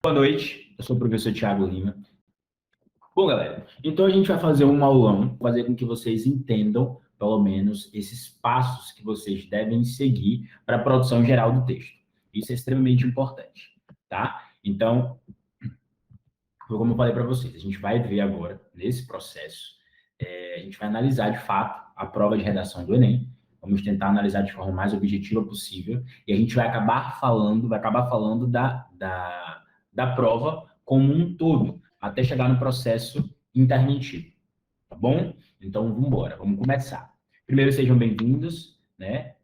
Boa noite, eu sou o professor Thiago Lima. Bom, galera, então a gente vai fazer um aulão, fazer com que vocês entendam, pelo menos, esses passos que vocês devem seguir para a produção geral do texto. Isso é extremamente importante, tá? Então, como eu falei para vocês, a gente vai ver agora, nesse processo, a gente vai analisar, de fato, a prova de redação do Enem. Vamos tentar analisar de forma mais objetiva possível, e a gente vai acabar falando da prova como um todo, até chegar no processo intermitido, tá bom? Então, vamos embora, vamos começar. Primeiro, sejam bem-vindos, né?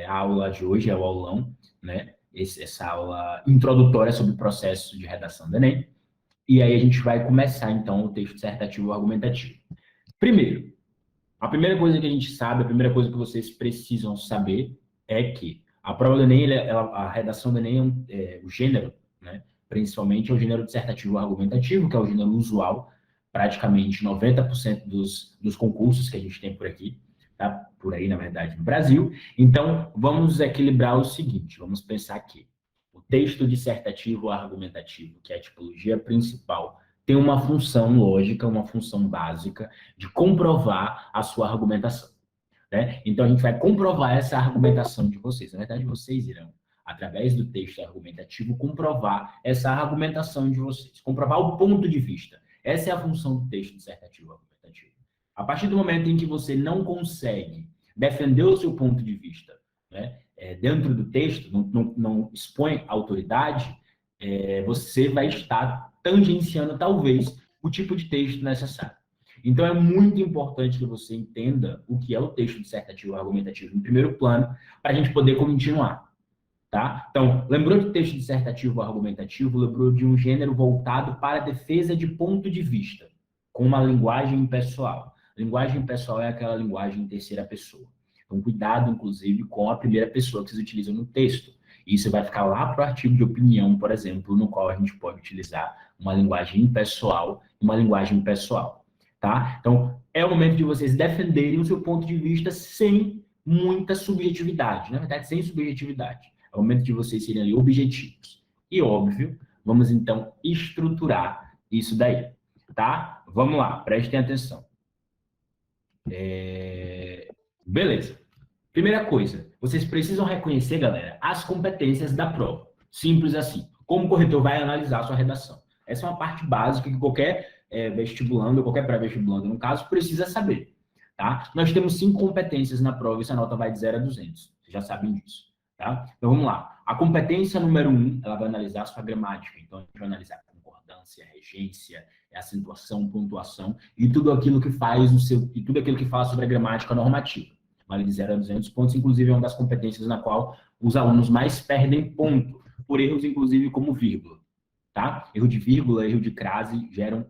A aula de hoje é o aulão, né? Essa aula introdutória sobre o processo de redação do Enem. E aí a gente vai começar, então, o texto dissertativo argumentativo. Primeiro, a primeira coisa que a gente sabe, a primeira coisa que vocês precisam saber é que a prova do Enem, a redação do Enem, o gênero, né, principalmente, é o gênero dissertativo argumentativo, que é o gênero usual, praticamente 90% dos concursos que a gente tem por aqui, tá? Por aí, na verdade, no Brasil. Então, vamos equilibrar o seguinte, vamos pensar aqui. O texto dissertativo argumentativo, que é a tipologia principal, tem uma função lógica, uma função básica de comprovar a sua argumentação, né? Então, a gente vai comprovar essa argumentação de vocês. Na verdade, vocês irão, através do texto argumentativo, comprovar essa argumentação de vocês, comprovar o ponto de vista. Essa é a função do texto dissertativo argumentativo. A partir do momento em que você não consegue defender o seu ponto de vista, né, dentro do texto, não expõe autoridade, você vai estar tangenciando, talvez, o tipo de texto necessário. Então, é muito importante que você entenda o que é o texto dissertativo argumentativo em primeiro plano, para a gente poder continuar, tá? Então, lembrou de texto dissertativo argumentativo, lembrou de um gênero voltado para a defesa de ponto de vista, com uma linguagem pessoal. Linguagem pessoal é aquela linguagem em terceira pessoa. Então, cuidado, inclusive, com a primeira pessoa que vocês utilizam no texto. Isso vai ficar lá para o artigo de opinião, por exemplo, no qual a gente pode utilizar uma linguagem impessoal e uma linguagem pessoal, tá? Então, é o momento de vocês defenderem o seu ponto de vista sem muita subjetividade, na verdade, sem subjetividade. É o momento de vocês serem ali objetivos. E, óbvio, vamos, então, estruturar isso daí, tá? Vamos lá, prestem atenção. Beleza. Primeira coisa, vocês precisam reconhecer, galera, as competências da prova. Simples assim. Como o corretor vai analisar a sua redação. Essa é uma parte básica que qualquer vestibulando, ou qualquer pré-vestibulando, no caso, precisa saber. Tá? Nós temos 5 competências na prova e essa nota vai de 0 a 200. Vocês já sabem disso. Tá? Então, vamos lá. A competência número 1, ela vai analisar a sua gramática. Então, a gente vai analisar a concordância, regência, acentuação, pontuação e tudo aquilo que faz e tudo aquilo que fala sobre a gramática normativa. Vale de 0 a 200 pontos, inclusive é uma das competências na qual os alunos mais perdem ponto, por erros, inclusive, como vírgula. Tá? Erro de vírgula, erro de crase geram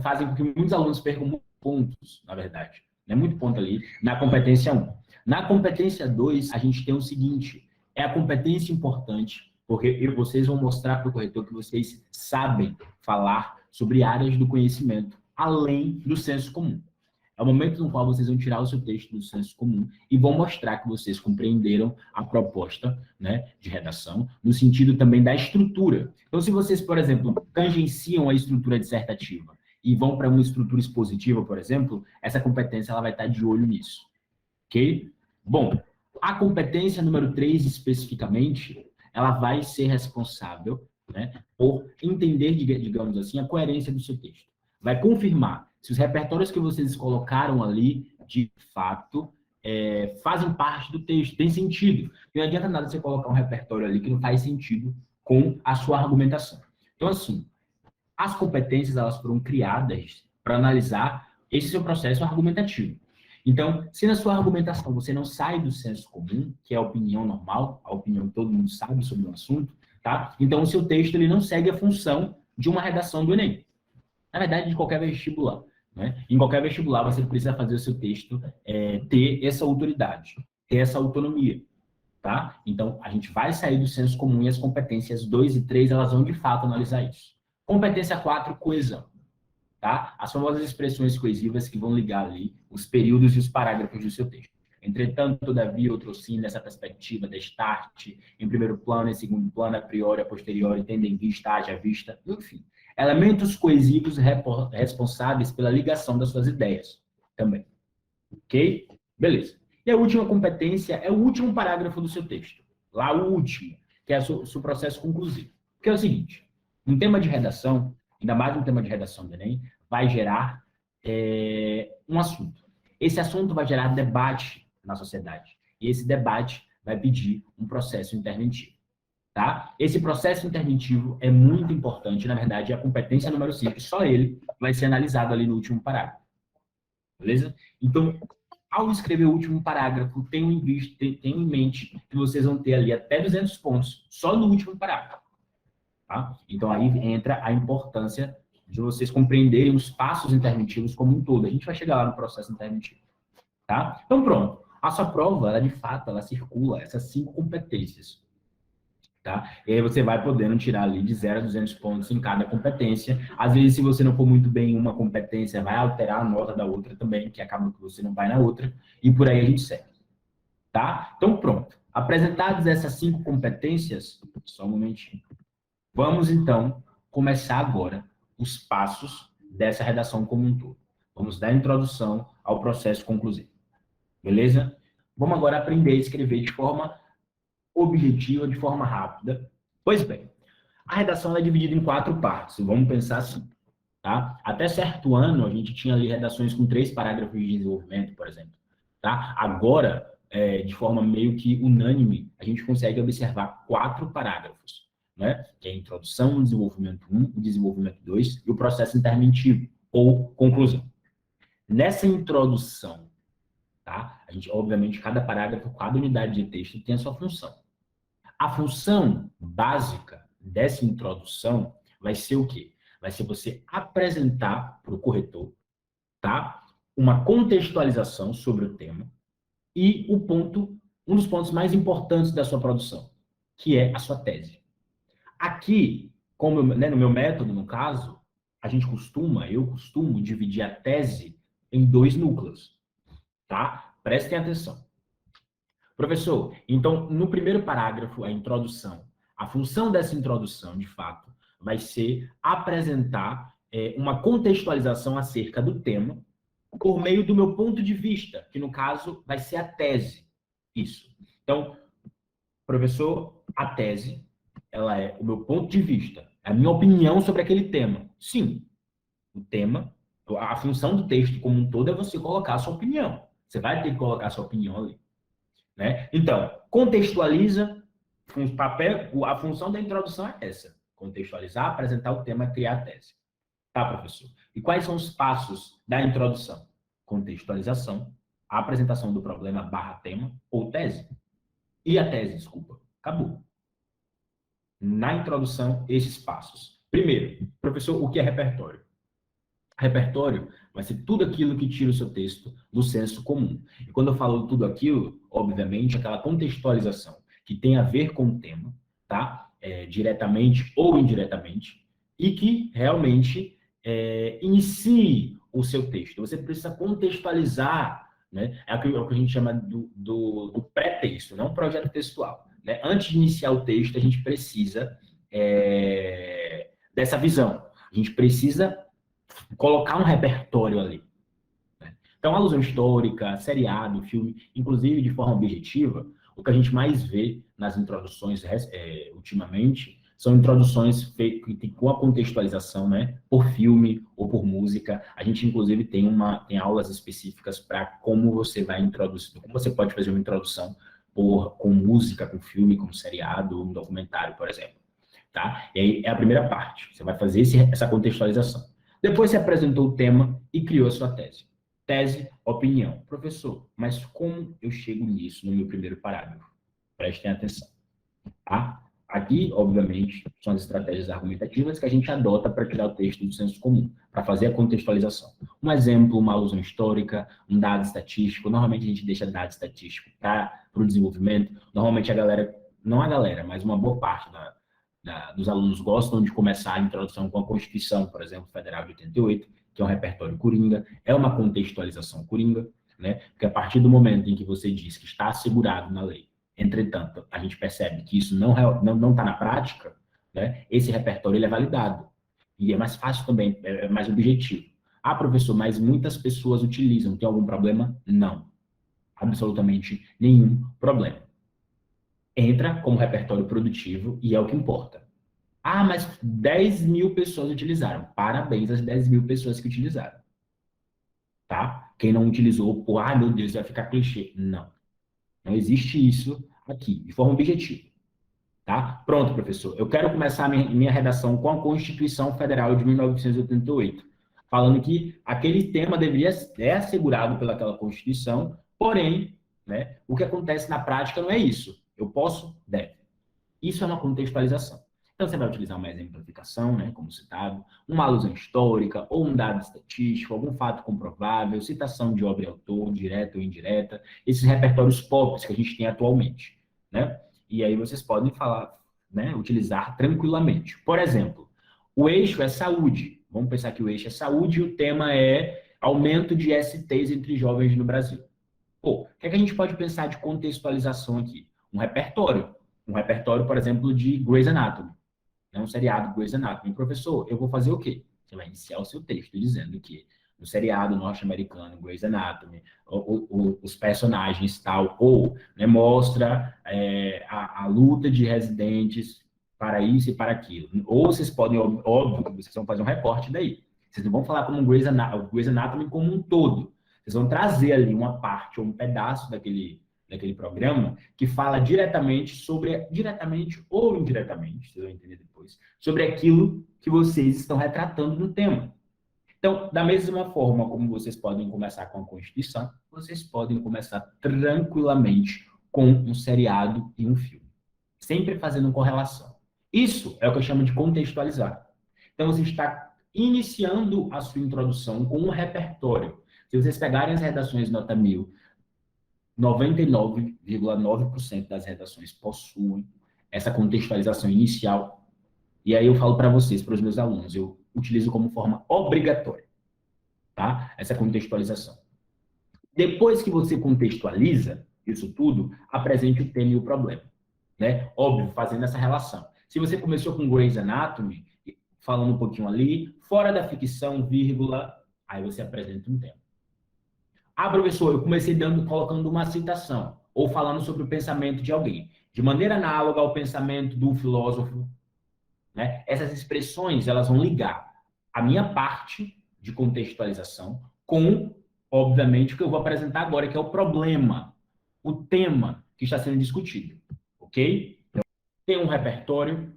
fazem com que muitos alunos percam pontos, na verdade. Né? Muito ponto ali na competência 1. Na competência 2, a gente tem o seguinte, é a competência importante, porque vocês vão mostrar para o corretor que vocês sabem falar sobre áreas do conhecimento, além do senso comum. É o momento no qual vocês vão tirar o seu texto do senso comum e vão mostrar que vocês compreenderam a proposta, né, de redação, no sentido também da estrutura. Então, se vocês, por exemplo, tangenciam a estrutura dissertativa e vão para uma estrutura expositiva, por exemplo, essa competência ela vai estar de olho nisso. Ok? Bom, a competência número 3, especificamente, ela vai ser responsável, né, por entender, digamos assim, a coerência do seu texto. Vai confirmar se os repertórios que vocês colocaram ali, de fato, fazem parte do texto, tem sentido. Não adianta nada você colocar um repertório ali que não faz sentido com a sua argumentação. Então, assim, as competências elas foram criadas para analisar esse seu processo argumentativo. Então, se na sua argumentação você não sai do senso comum, que é a opinião normal, a opinião que todo mundo sabe sobre o assunto, tá? Então, o seu texto ele não segue a função de uma redação do Enem. Na verdade, de qualquer vestibular. Né? Em qualquer vestibular, você precisa fazer o seu texto ter essa autoridade, ter essa autonomia. Tá? Então, a gente vai sair do senso comum e as competências 2 e 3, elas vão, de fato, analisar isso. Competência 4, coesão. Tá? As famosas expressões coesivas que vão ligar ali os períodos e os parágrafos do seu texto. Entretanto, todavia, outrossim, nessa perspectiva, destarte, em primeiro plano, em segundo plano, a priori, a posteriori, tendo em vista, haja vista, enfim. Elementos coesivos responsáveis pela ligação das suas ideias também. Ok? Beleza. E a última competência é o último parágrafo do seu texto. Lá o último, que é o seu processo conclusivo. Que é o seguinte, um tema de redação, ainda mais um tema de redação do Enem, vai gerar um assunto. Esse assunto vai gerar debate na sociedade. E esse debate vai pedir um processo interventivo. Tá? Esse processo interventivo é muito importante, na verdade, é a competência número 5, só ele vai ser analisado ali no último parágrafo. Beleza? Então, ao escrever o último parágrafo, tenham em mente que vocês vão ter ali até 200 pontos, só no último parágrafo. Tá? Então, aí entra a importância de vocês compreenderem os passos interventivos como um todo. A gente vai chegar lá no processo interventivo. Tá? Então, pronto. A sua prova, ela de fato, ela circula essas 5 competências. Tá? E aí você vai podendo tirar ali de 0 a 200 pontos em cada competência. Às vezes, se você não for muito bem em uma competência, vai alterar a nota da outra também, que acaba que você não vai na outra, e por aí a gente segue. Tá? Então, pronto. Apresentadas essas 5 competências, só um momentinho. Vamos, então, começar agora os passos dessa redação como um todo. Vamos dar introdução ao processo conclusivo. Beleza? Vamos agora aprender a escrever de forma objetiva, de forma rápida. Pois bem, a redação é dividida em 4 partes. Vamos pensar assim. Tá? Até certo ano, a gente tinha ali redações com 3 parágrafos de desenvolvimento, por exemplo. Tá? Agora, de forma meio que unânime, a gente consegue observar 4 parágrafos. Né? Que é a introdução, o desenvolvimento 1, o desenvolvimento 2 e o processo interventivo, ou conclusão. Nessa introdução, tá? A gente, obviamente, cada parágrafo, cada unidade de texto tem a sua função. A função básica dessa introdução vai ser o quê? Vai ser você apresentar para o corretor, tá? Uma contextualização sobre o tema e um dos pontos mais importantes da sua produção, que é a sua tese. Aqui, como no meu método, no caso, eu costumo dividir a tese em 2 núcleos, tá? Prestem atenção. Professor, então, no primeiro parágrafo, a introdução, a função dessa introdução, de fato, vai ser apresentar uma contextualização acerca do tema por meio do meu ponto de vista, que, no caso, vai ser a tese. Isso. Então, professor, a tese, ela é o meu ponto de vista, a minha opinião sobre aquele tema. Sim, o tema, a função do texto como um todo é você colocar a sua opinião. Você vai ter que colocar a sua opinião ali. Né? Então, contextualiza, a função da introdução é essa, contextualizar, apresentar o tema, criar a tese. Tá, professor? E quais são os passos da introdução? Contextualização, a apresentação do problema / tema ou tese. E a tese, desculpa. Acabou. Na introdução, esses passos. Primeiro, professor, o que é repertório? Repertório vai ser tudo aquilo que tira o seu texto do senso comum. E quando eu falo tudo aquilo, obviamente, aquela contextualização que tem a ver com o tema, tá? Diretamente ou indiretamente, e que realmente inicie o seu texto. Você precisa contextualizar, né? É o que a gente chama do pré-texto, não projeto textual. Né? Antes de iniciar o texto, a gente precisa dessa visão. A gente precisa colocar um repertório ali. Né? Então, alusão histórica, seriado, filme, inclusive de forma objetiva, o que a gente mais vê nas introduções ultimamente são introduções feitas com a contextualização, né, por filme ou por música. A gente, inclusive, tem aulas específicas para como você vai introduzir, como você pode fazer uma introdução com música, com filme, com seriado, um documentário, por exemplo. Tá? E aí é a primeira parte. Você vai fazer essa contextualização. Depois você apresentou o tema e criou a sua tese. Tese, opinião. Professor, mas como eu chego nisso no meu primeiro parágrafo? Prestem atenção. Tá? Aqui, obviamente, são as estratégias argumentativas que a gente adota para criar o texto do senso comum, para fazer a contextualização. Um exemplo, uma alusão histórica, um dado estatístico. Normalmente a gente deixa dado estatístico para o desenvolvimento. Normalmente não a galera, mas uma boa parte dos alunos gostam de começar a introdução com a Constituição, por exemplo, Federal de 88, que é um repertório coringa, é uma contextualização coringa. né? Porque a partir do momento em que você diz que está assegurado na lei, entretanto, a gente percebe que isso não está na prática, né? Esse repertório ele é validado. E é mais fácil também, é mais objetivo. Ah, professor, mas muitas pessoas utilizam. Tem algum problema? Não. Absolutamente nenhum problema. Entra como repertório produtivo e é o que importa. Ah, mas 10 mil pessoas utilizaram. Parabéns às 10 mil pessoas que utilizaram. Tá? Quem não utilizou, por, meu Deus, vai ficar clichê. Não. Não existe isso aqui, de forma objetiva. Tá? Pronto, professor. Eu quero começar a minha redação com a Constituição Federal de 1988, falando que aquele tema deveria ser assegurado pelaquela Constituição, porém, né, o que acontece na prática não é isso. Eu posso? Deve. Isso é uma contextualização. Então, você vai utilizar uma exemplificação, né, como citado, uma alusão histórica, ou um dado estatístico, algum fato comprovável, citação de obra e autor, direta ou indireta, esses repertórios pop que a gente tem atualmente, né? E aí vocês podem falar, né, utilizar tranquilamente. Por exemplo, o eixo é saúde. Vamos pensar que o eixo é saúde e o tema é aumento de STs entre jovens no Brasil. Pô, o que é que a gente pode pensar de contextualização aqui? Um repertório. Um repertório, por exemplo, de Grey's Anatomy. É um seriado Grey's Anatomy. Professor, eu vou fazer o quê? Você vai iniciar o seu texto dizendo que no seriado norte-americano Grey's Anatomy, os personagens tal, ou né, mostra a luta de residentes para isso e para aquilo. Ou vocês podem, óbvio, vocês vão fazer um recorte daí. Vocês não vão falar como Grey's Anatomy como um todo. Vocês vão trazer ali uma parte ou um pedaço daquele programa que fala diretamente ou indiretamente, vocês vão entender depois, sobre aquilo que vocês estão retratando no tema. Então, da mesma forma como vocês podem começar com a Constituição, vocês podem começar tranquilamente com um seriado e um filme. Sempre fazendo correlação. Isso é o que eu chamo de contextualizar. Então, você está iniciando a sua introdução com um repertório. Se vocês pegarem as redações nota 1000, 99,9% das redações possuem essa contextualização inicial. E aí eu falo para vocês, para os meus alunos, eu utilizo como forma obrigatória, tá? Essa contextualização. Depois que você contextualiza isso tudo, apresente o tema e o problema, né? Óbvio, fazendo essa relação. Se você começou com Grey's Anatomy, falando um pouquinho ali, fora da ficção, vírgula, aí você apresenta um tema. Ah, professor, eu comecei colocando uma citação, ou falando sobre o pensamento de alguém, de maneira análoga ao pensamento do filósofo, né? Essas expressões, elas vão ligar a minha parte de contextualização com, obviamente, o que eu vou apresentar agora, que é o problema, o tema que está sendo discutido, ok? Então, tem um repertório,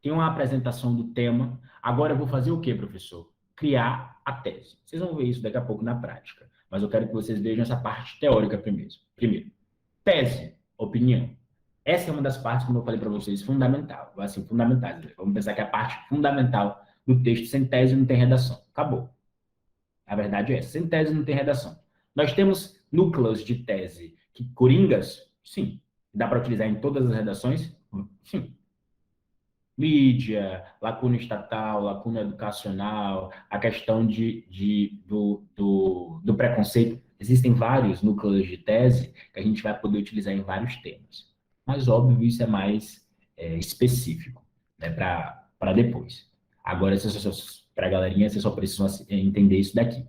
tem uma apresentação do tema, agora eu vou fazer o quê, professor? Criar a tese. Vocês vão ver isso daqui a pouco na prática. Mas eu quero que vocês vejam essa parte teórica primeiro. Tese, opinião. Essa é uma das partes, como eu falei para vocês, fundamental. Assim, fundamentais. Vamos pensar que é a parte fundamental do texto. Sem tese não tem redação. Acabou. A verdade é essa. Sem tese não tem redação. Nós temos núcleos de tese que coringas? Sim. Dá para utilizar em todas as redações? Sim. Mídia, lacuna estatal, lacuna educacional, a questão do preconceito. Existem vários núcleos de tese que a gente vai poder utilizar em vários temas. Mas, óbvio, isso é mais específico, né, para depois. Agora, para a galerinha, vocês só precisam entender isso daqui.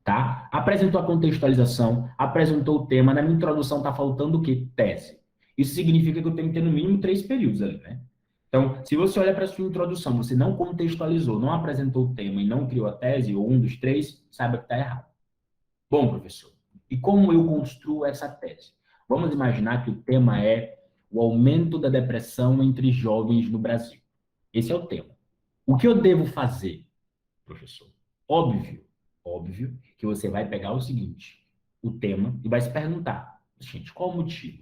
Tá? Apresentou a contextualização, apresentou o tema, na minha introdução está faltando o quê? Tese. Isso significa que eu tenho que ter no mínimo 3 períodos ali, né? Então, se você olha para a sua introdução, você não contextualizou, não apresentou o tema e não criou a tese, ou um dos 3, saiba que está errado. Bom, professor, e como eu construo essa tese? Vamos imaginar que o tema é o aumento da depressão entre jovens no Brasil. Esse é o tema. O que eu devo fazer, professor? Óbvio que você vai pegar o seguinte, o tema, e vai se perguntar, gente, qual o motivo?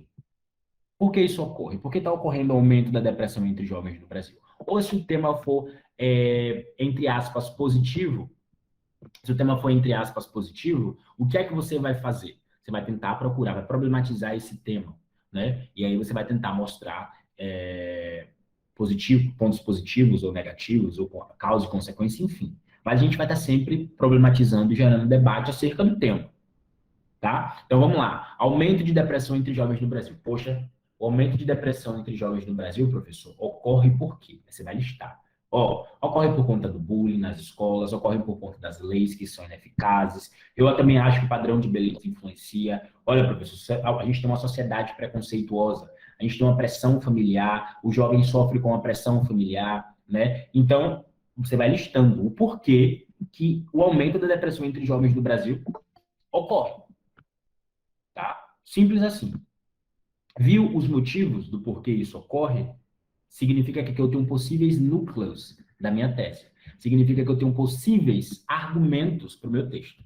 Por que isso ocorre? Por que está ocorrendo o aumento da depressão entre jovens no Brasil? Ou se o tema for, entre aspas, positivo, o que é que você vai fazer? Você vai tentar procurar, vai problematizar esse tema, né? E aí você vai tentar mostrar pontos positivos ou negativos, ou causa e consequência, enfim. Mas a gente vai estar sempre problematizando e gerando debate acerca do tema. tá? Então, vamos lá. Aumento de depressão entre jovens no Brasil. Poxa, o aumento de depressão entre jovens no Brasil, professor, ocorre por quê? Você vai listar. Ó, ocorre por conta do bullying nas escolas, ocorre por conta das leis que são ineficazes. Eu também acho que o padrão de beleza influencia. Olha, professor, a gente tem uma sociedade preconceituosa, a gente tem uma pressão familiar, o jovem sofre com a pressão familiar, né? Então, você vai listando o porquê que o aumento da depressão entre jovens no Brasil ocorre, tá? Simples assim. Viu os motivos do porquê isso ocorre? Significa que eu tenho possíveis núcleos da minha tese. Significa que eu tenho possíveis argumentos para o meu texto.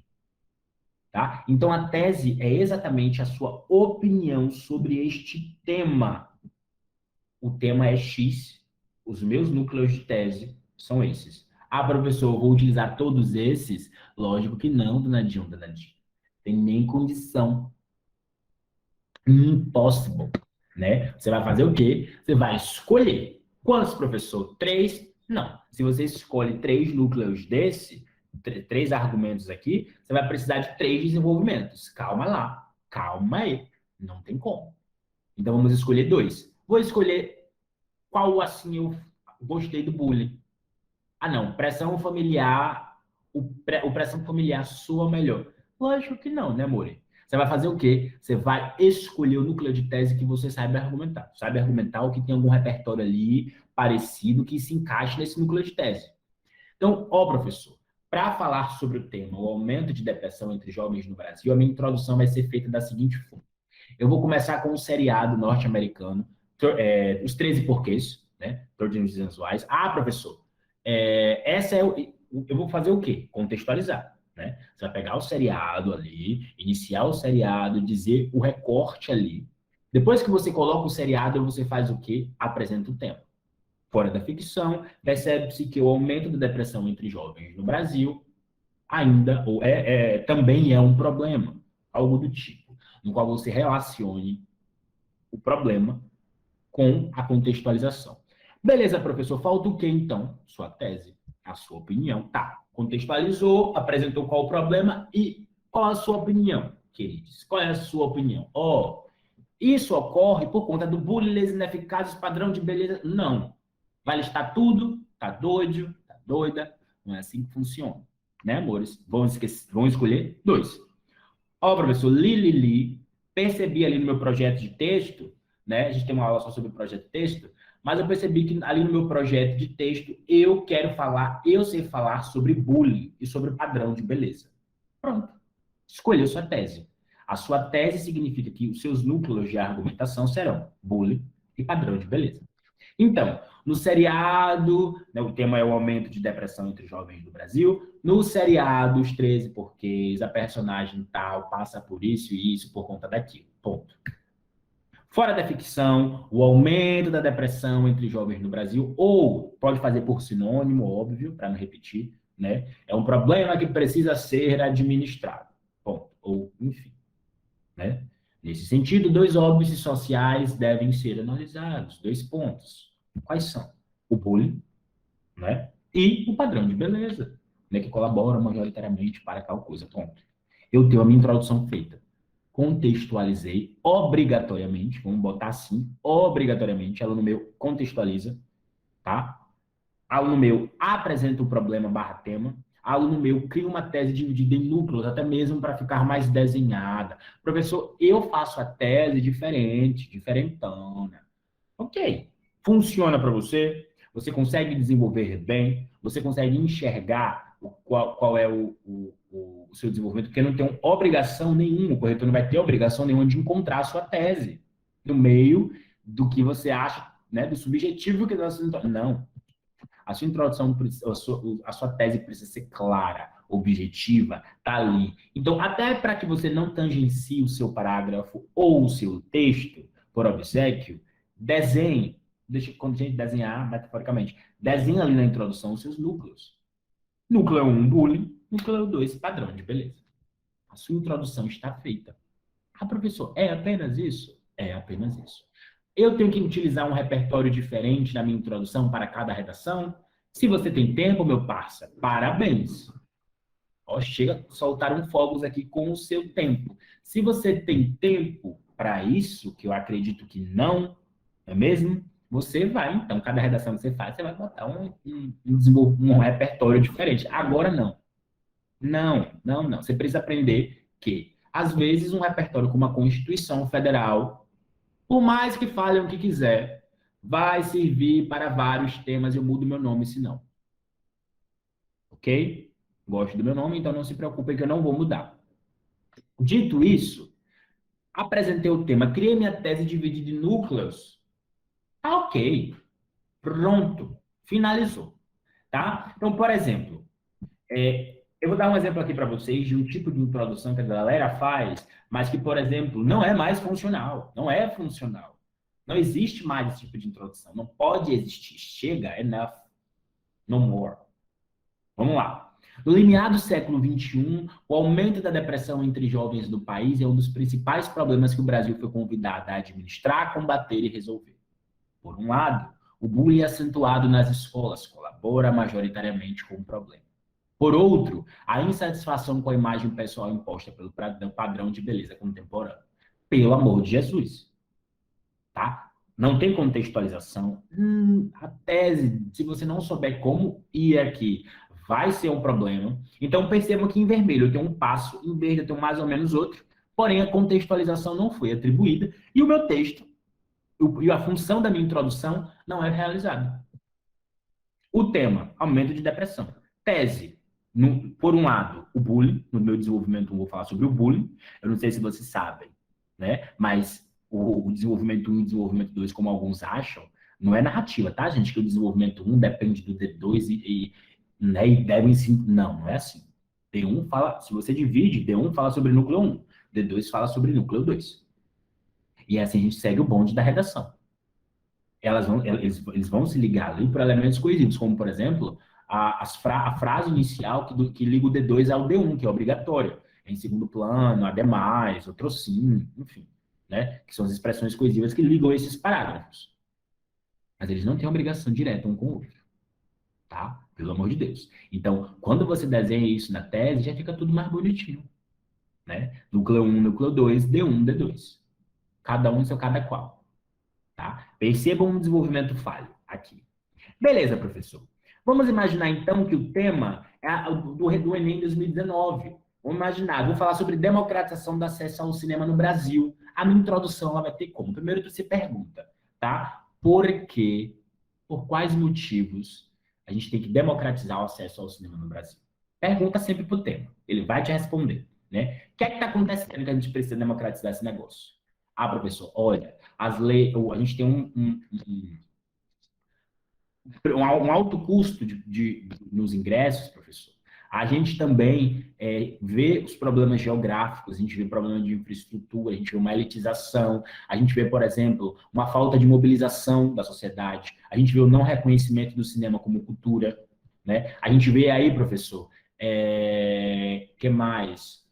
Tá? Então, a tese é exatamente a sua opinião sobre este tema. O tema é X, os meus núcleos de tese são esses. Ah, professor, eu vou utilizar todos esses? Lógico que não, danadinho, danadinho. Tem nem condição. Impossible, né? Você vai fazer o quê? Você vai escolher. Quantos, professor? 3? Não. Se você escolhe 3 núcleos desse, 3 argumentos aqui, você vai precisar de 3 desenvolvimentos. Calma lá. Calma aí. Não tem como. Então, vamos escolher 2. Vou escolher qual, assim, eu gostei do bullying. Ah, não. Pressão familiar. O pressão familiar soa melhor. Lógico que não, né, More? Você vai fazer o quê? Você vai escolher o núcleo de tese que você sabe argumentar. Sabe argumentar o que tem algum repertório ali parecido que se encaixe nesse núcleo de tese. Então, ó, professor, para falar sobre o tema, o aumento de depressão entre jovens no Brasil, a minha introdução vai ser feita da seguinte forma. Eu vou começar com um seriado norte-americano, Os 13 Porquês, né? 13 Reasons Why. Ah, professor, eu vou fazer o quê? Contextualizar. Né? Você vai pegar o seriado ali, iniciar o seriado, dizer o recorte ali. Depois que você coloca o seriado, você faz o quê? Apresenta o tema. Fora da ficção, percebe-se que o aumento da depressão entre jovens no Brasil ainda também é um problema, algo do tipo, no qual você relacione o problema com a contextualização. Beleza, professor, falta o quê então? Sua tese, a sua opinião. Tá, contextualizou, apresentou qual o problema e qual a sua opinião, queridos? Qual é a sua opinião? Isso ocorre por conta do bullying, leis ineficazes, padrão de beleza? Não. Vai listar tudo? Tá doido? Tá doida? Não é assim que funciona. Né, amores? Vão escolher 2. Professor, li, percebi ali no meu projeto de texto, né? A gente tem uma aula só sobre o projeto de texto, mas eu percebi que ali no meu projeto de texto eu sei falar sobre bullying e sobre padrão de beleza. Pronto. Escolheu sua tese. A sua tese significa que os seus núcleos de argumentação serão bullying e padrão de beleza. Então, no seriado, né, o tema é o aumento de depressão entre jovens do Brasil. No seriado, os 13 porquês, a personagem tal passa por isso e isso por conta daquilo. Ponto. Fora da ficção, o aumento da depressão entre jovens no Brasil, ou pode fazer por sinônimo, óbvio, para não repetir, né? É um problema que precisa ser administrado. Ponto. Ou, enfim, né? Nesse sentido, 2 óbices sociais devem ser analisados. 2 pontos. Quais são? O bullying, né? E o padrão de beleza, né? Que colabora majoritariamente para tal coisa. Ponto. Eu tenho a minha introdução feita. Contextualizei obrigatoriamente, vamos botar assim, obrigatoriamente, aluno meu contextualiza, tá? Aluno meu apresenta o problema / tema, aluno meu cria uma tese dividida em núcleos, até mesmo para ficar mais desenhada. Professor, eu faço a tese diferente, diferentona. Ok. Funciona para você? Você consegue desenvolver bem? Você consegue enxergar qual é o seu desenvolvimento? Porque não tem obrigação nenhuma, o corretor não vai ter obrigação nenhuma de encontrar a sua tese no meio do que você acha, né, do subjetivo que nós... Não. A sua introdução, a sua tese precisa ser clara, objetiva, tá ali. Então, até para que você não tangencie o seu parágrafo ou o seu texto, por obséquio, desenhe, quando a gente desenhar, metaforicamente, desenhe ali na introdução os seus núcleos. Núcleo 1, bullying. Núcleo 2, padrão de beleza. A sua introdução está feita. Ah, professor, é apenas isso? É apenas isso. Eu tenho que utilizar um repertório diferente na minha introdução para cada redação? Se você tem tempo, meu parça, parabéns. Ó, chega, soltaram fogos aqui com o seu tempo. Se você tem tempo para isso, que eu acredito que não, é mesmo? Você vai, então, cada redação que você faz, você vai botar um repertório diferente. Agora não. Não, não, não. Você precisa aprender que, às vezes, um repertório como a Constituição Federal, por mais que falem o que quiser, vai servir para vários temas. Eu mudo meu nome, se não. Ok? Gosto do meu nome, então não se preocupe que eu não vou mudar. Dito isso, apresentei o tema, criei minha tese dividida em núcleos. Tá ok. Pronto. Finalizou. Tá? Então, por exemplo, eu vou dar um exemplo aqui para vocês de um tipo de introdução que a galera faz, mas que, por exemplo, não é mais funcional. Não é funcional. Não existe mais esse tipo de introdução. Não pode existir. Chega, enough. No more. Vamos lá. No limiar do século XXI, o aumento da depressão entre jovens do país é um dos principais problemas que o Brasil foi convidado a administrar, combater e resolver. Por um lado, o bullying acentuado nas escolas colabora majoritariamente com o problema. Por outro, a insatisfação com a imagem pessoal imposta pelo padrão de beleza contemporâneo. Pelo amor de Jesus. Tá? Não tem contextualização. A tese, se você não souber como ir aqui, vai ser um problema. Então, percebam que em vermelho eu tenho um passo, em verde eu tenho mais ou menos outro, porém a contextualização não foi atribuída e o meu texto, e a função da minha introdução não é realizada. O tema, aumento de depressão. Tese, por um lado, o bullying. No meu desenvolvimento eu vou falar sobre o bullying. Eu não sei se vocês sabem, né? Mas o desenvolvimento 1 e o desenvolvimento 2, como alguns acham, não é narrativa, tá, gente? Que o desenvolvimento 1 depende do D2 né, e devem sim. Não, não é assim. D1 fala, se você divide, D1 fala sobre núcleo 1, D2 fala sobre núcleo 2. E assim a gente segue o bonde da redação. Eles vão se ligar ali por elementos coesivos, como, por exemplo, a frase inicial que liga o D2 ao D1, que é obrigatório. Em segundo plano, ademais, outro sim, enfim, né? Que são as expressões coesivas que ligam esses parágrafos. Mas eles não têm obrigação direta um com o outro, tá? Pelo amor de Deus. Então, quando você desenha isso na tese, já fica tudo mais bonitinho, né? Núcleo 1, núcleo 2, D1, D2. Cada um seu cada qual, tá? Percebam um desenvolvimento falho aqui. Beleza, professor. Vamos imaginar, então, que o tema é do Enem 2019. Vamos imaginar, vou falar sobre democratização do acesso ao cinema no Brasil. A minha introdução ela vai ter como? Primeiro, tu se pergunta, tá? Por quê? Por quais motivos a gente tem que democratizar o acesso ao cinema no Brasil? Pergunta sempre pro tema. Ele vai te responder, né? O que é que está acontecendo que a gente precisa democratizar esse negócio? Ah, professor, olha, as leis, a gente tem um alto custo nos ingressos, professor. A gente também vê os problemas geográficos, a gente vê problemas de infraestrutura, a gente vê uma elitização, a gente vê, por exemplo, uma falta de mobilização da sociedade, a gente vê o não reconhecimento do cinema como cultura, né? A gente vê aí, professor, que mais?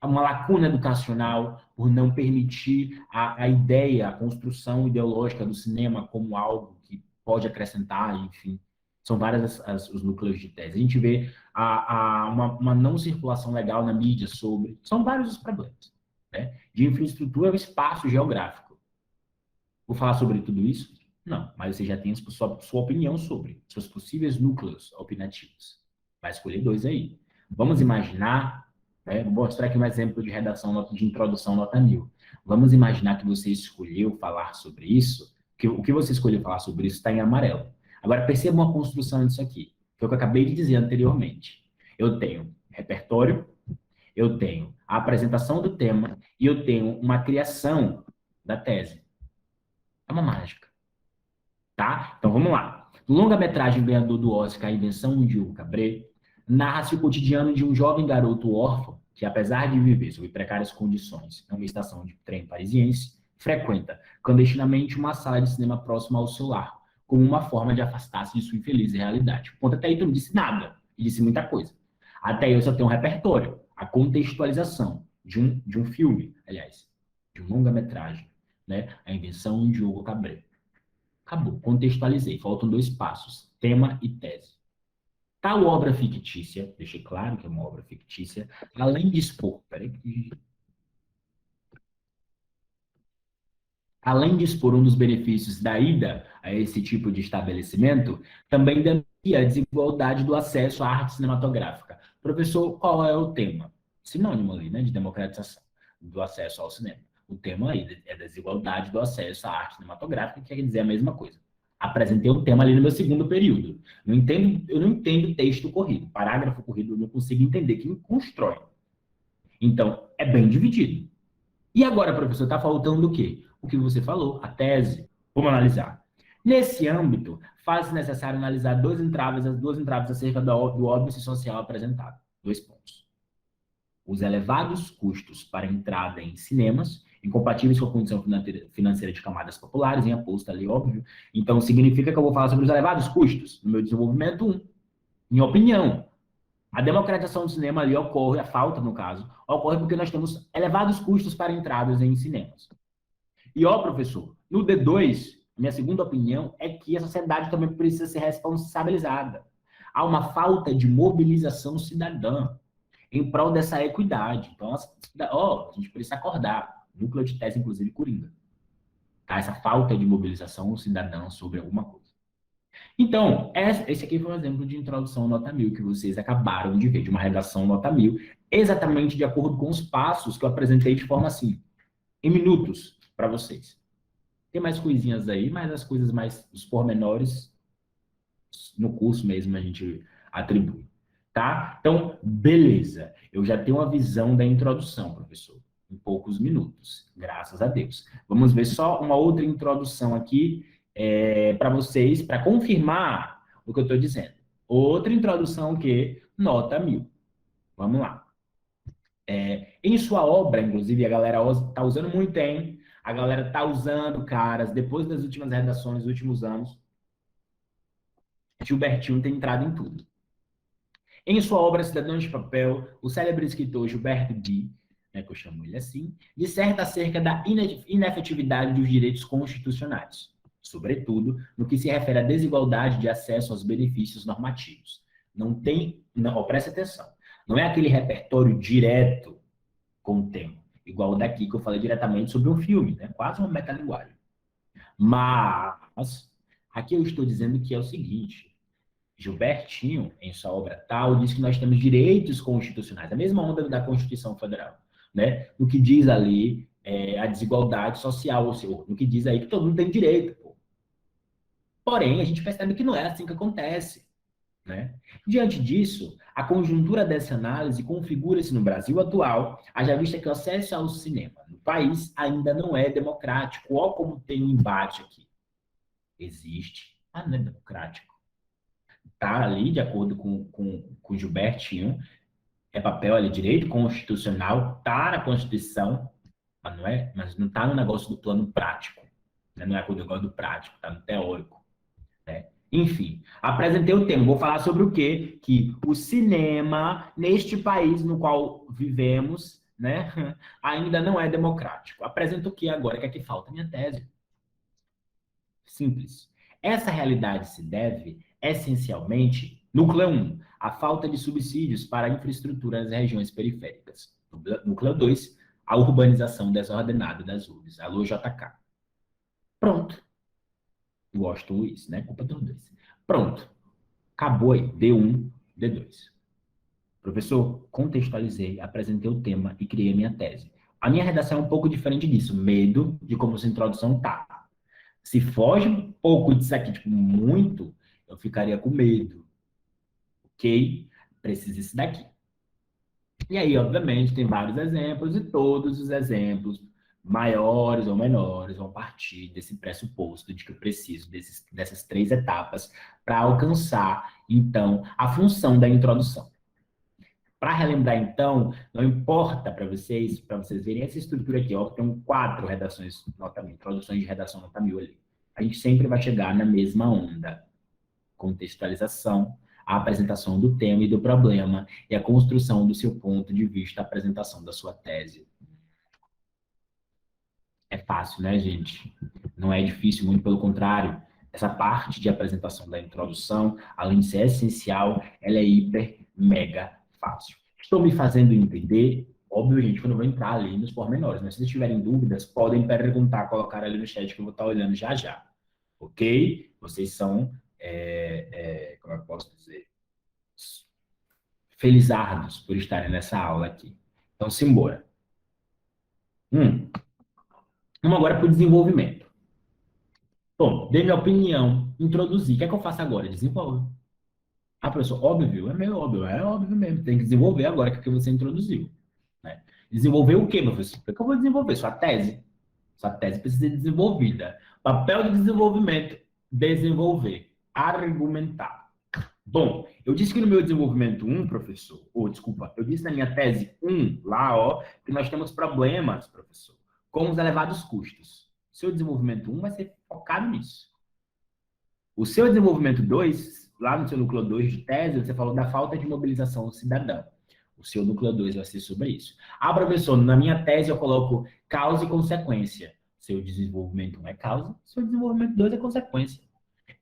Uma lacuna educacional por não permitir a ideia, a construção ideológica do cinema como algo que pode acrescentar, enfim. São vários os núcleos de tese. A gente vê uma não circulação legal na mídia sobre... São vários os problemas, né? De infraestrutura, espaço geográfico. Vou falar sobre tudo isso? Não, mas você já tem sua opinião sobre seus possíveis núcleos opinativos. Vai escolher dois aí. Vamos imaginar, né? Vou mostrar aqui um exemplo de redação de introdução nota 1000. Vamos imaginar que você escolheu falar sobre isso, que o que você escolheu falar sobre isso está em amarelo. Agora, perceba uma construção disso aqui. Foi o que eu acabei de dizer anteriormente. Eu tenho repertório, eu tenho a apresentação do tema e eu tenho uma criação da tese. É uma mágica, tá? Então, vamos lá. Longa-metragem ganhador do Oscar, A Invenção de Hugo Cabret, narra-se o cotidiano de um jovem garoto órfão que, apesar de viver sob precárias condições em uma estação de trem parisiense, frequenta clandestinamente uma sala de cinema próxima ao seu lar, como uma forma de afastar-se de sua infeliz realidade. Ponto até aí, tu não disse nada, e disse muita coisa. Até aí eu só tenho um repertório, a contextualização de um filme, aliás, de um longa-metragem, né? A Invenção de Hugo Cabret. Acabou, contextualizei. Faltam dois passos, tema e tese. Tal obra fictícia, deixei claro que é uma obra fictícia, além de expor, além de expor um dos benefícios da ida a esse tipo de estabelecimento, também denuncia a desigualdade do acesso à arte cinematográfica. Professor, qual é o tema? Sinônimo ali, né, de democratização do acesso ao cinema. O tema aí é desigualdade do acesso à arte cinematográfica, que quer dizer a mesma coisa. Apresentei um tema ali no meu segundo período. Eu não entendo texto corrido, parágrafo corrido, eu não consigo entender quem constrói. Então, é bem dividido. E agora, professor, está faltando o quê? O que você falou, a tese. Vamos analisar. Nesse âmbito, faz-se necessário analisar as duas entraves acerca do óbvio social apresentado. Dois pontos. Os elevados custos para entrada em cinemas, incompatíveis com a condição financeira de camadas populares, em aposto ali, óbvio. Então, significa que eu vou falar sobre os elevados custos no meu desenvolvimento 1. Minha opinião, a democratização do cinema ali ocorre, a falta, no caso, ocorre porque nós temos elevados custos para entradas em cinemas. E, ó, professor, no D2, minha segunda opinião é que a sociedade também precisa ser responsabilizada. Há uma falta de mobilização cidadã em prol dessa equidade. Então, ó, a gente precisa acordar. Núcleo de tese, inclusive, Coringa. Tá? Essa falta de mobilização cidadã sobre alguma coisa. Então, esse aqui foi um exemplo de introdução nota 1000 que vocês acabaram de ver, de uma redação nota 1000, exatamente de acordo com os passos que eu apresentei de forma assim, em minutos, para vocês. Tem mais coisinhas aí, mas as coisas mais, os pormenores, no curso mesmo a gente atribui, tá? Então, beleza. Eu já tenho uma visão da introdução, professor, em poucos minutos, graças a Deus. Vamos ver só uma outra introdução aqui para vocês, para confirmar o que eu estou dizendo. Outra introdução que nota 1000. Vamos lá. Em sua obra, inclusive, a galera está usando muito, hein? A galera está usando, caras, depois das últimas redações, dos últimos anos, Gilbertinho tem entrado em tudo. Em sua obra Cidadãos de Papel, o célebre escritor Gilberto Di, né, que eu chamo ele assim, disserta acerca da inefetividade dos direitos constitucionais, sobretudo no que se refere à desigualdade de acesso aos benefícios normativos. Não tem, não, presta atenção, não é aquele repertório direto com o tema, igual o daqui que eu falei diretamente sobre um filme, né, quase uma metalinguagem. Mas, aqui eu estou dizendo que é o seguinte, Gilbertinho, em sua obra Tal, diz que nós temos direitos constitucionais, a mesma onda da Constituição Federal, né? No que diz ali a desigualdade social, ou seja, no que diz aí que todo mundo tem direito. Pô. Porém, a gente percebe que não é assim que acontece, né? Diante disso, a conjuntura dessa análise configura-se no Brasil atual, haja vista que o acesso ao cinema no país ainda não é democrático. Olha como tem um embate aqui. Existe, mas não é democrático. Está ali, de acordo com Gilbertinho, é papel ali, direito constitucional, está na Constituição, mas não está no negócio do plano prático, né? Não é o negócio do prático, está no teórico. Né? Enfim, apresentei o tema, vou falar sobre o quê? Que o cinema, neste país no qual vivemos, né, ainda não é democrático. Apresento o que agora? O que é que falta? Minha tese. Simples. Essa realidade se deve, essencialmente, núcleo 1, a falta de subsídios para a infraestrutura nas regiões periféricas. Núcleo 2, a urbanização desordenada das urbes. Alô, JK. Pronto. Gosto Luiz, né? Culpa dos dois. Pronto. Acabou aí. D1, D2. Professor, contextualizei, apresentei o tema e criei minha tese. A minha redação é um pouco diferente disso. Medo de como essa introdução tá. Se foge um pouco disso aqui, tipo, muito, eu ficaria com medo. Ok? Precisa isso daqui. E aí, obviamente, tem vários exemplos e todos os exemplos, maiores ou menores, vão partir desse pressuposto de que eu preciso dessas três etapas para alcançar, então, a função da introdução. Para relembrar, então, não importa para vocês verem essa estrutura aqui, ó, tem 4 redações nota 1000, introduções de redação nota 1000 ali. A gente sempre vai chegar na mesma onda. Contextualização, a apresentação do tema e do problema e a construção do seu ponto de vista, a apresentação da sua tese. É fácil, né, gente? Não é difícil, muito pelo contrário. Essa parte de apresentação da introdução, além de ser essencial, ela é hiper, mega fácil. Estou me fazendo entender? Óbvio, gente, que eu não vou entrar ali nos pormenores, mas se vocês tiverem dúvidas, podem perguntar, colocar ali no chat que eu vou estar olhando já já. Ok? Vocês são, como eu posso dizer, felizardos por estarem nessa aula aqui. Então, simbora. Vamos agora para o desenvolvimento. Bom, dei minha opinião, introduzi. O que é que eu faço agora? Desenvolve. Ah, professor, óbvio, é meio óbvio, é óbvio mesmo. Tem que desenvolver agora que você introduziu. Né? Desenvolver o quê, professor? O que eu vou desenvolver? Sua tese. Sua tese precisa ser desenvolvida. Papel de desenvolvimento, desenvolver, argumentar. Bom, eu disse que no meu desenvolvimento um, professor, ou desculpa, eu disse na minha tese um lá, ó, que nós temos problemas, professor, com os elevados custos. O seu desenvolvimento um vai ser focado nisso. O seu desenvolvimento 2, lá no seu núcleo 2 de tese, você falou da falta de mobilização cidadã. O seu núcleo 2 vai ser sobre isso. Ah, professor, na minha tese eu coloco causa e consequência. Seu desenvolvimento 1 é causa, seu desenvolvimento 2 é consequência.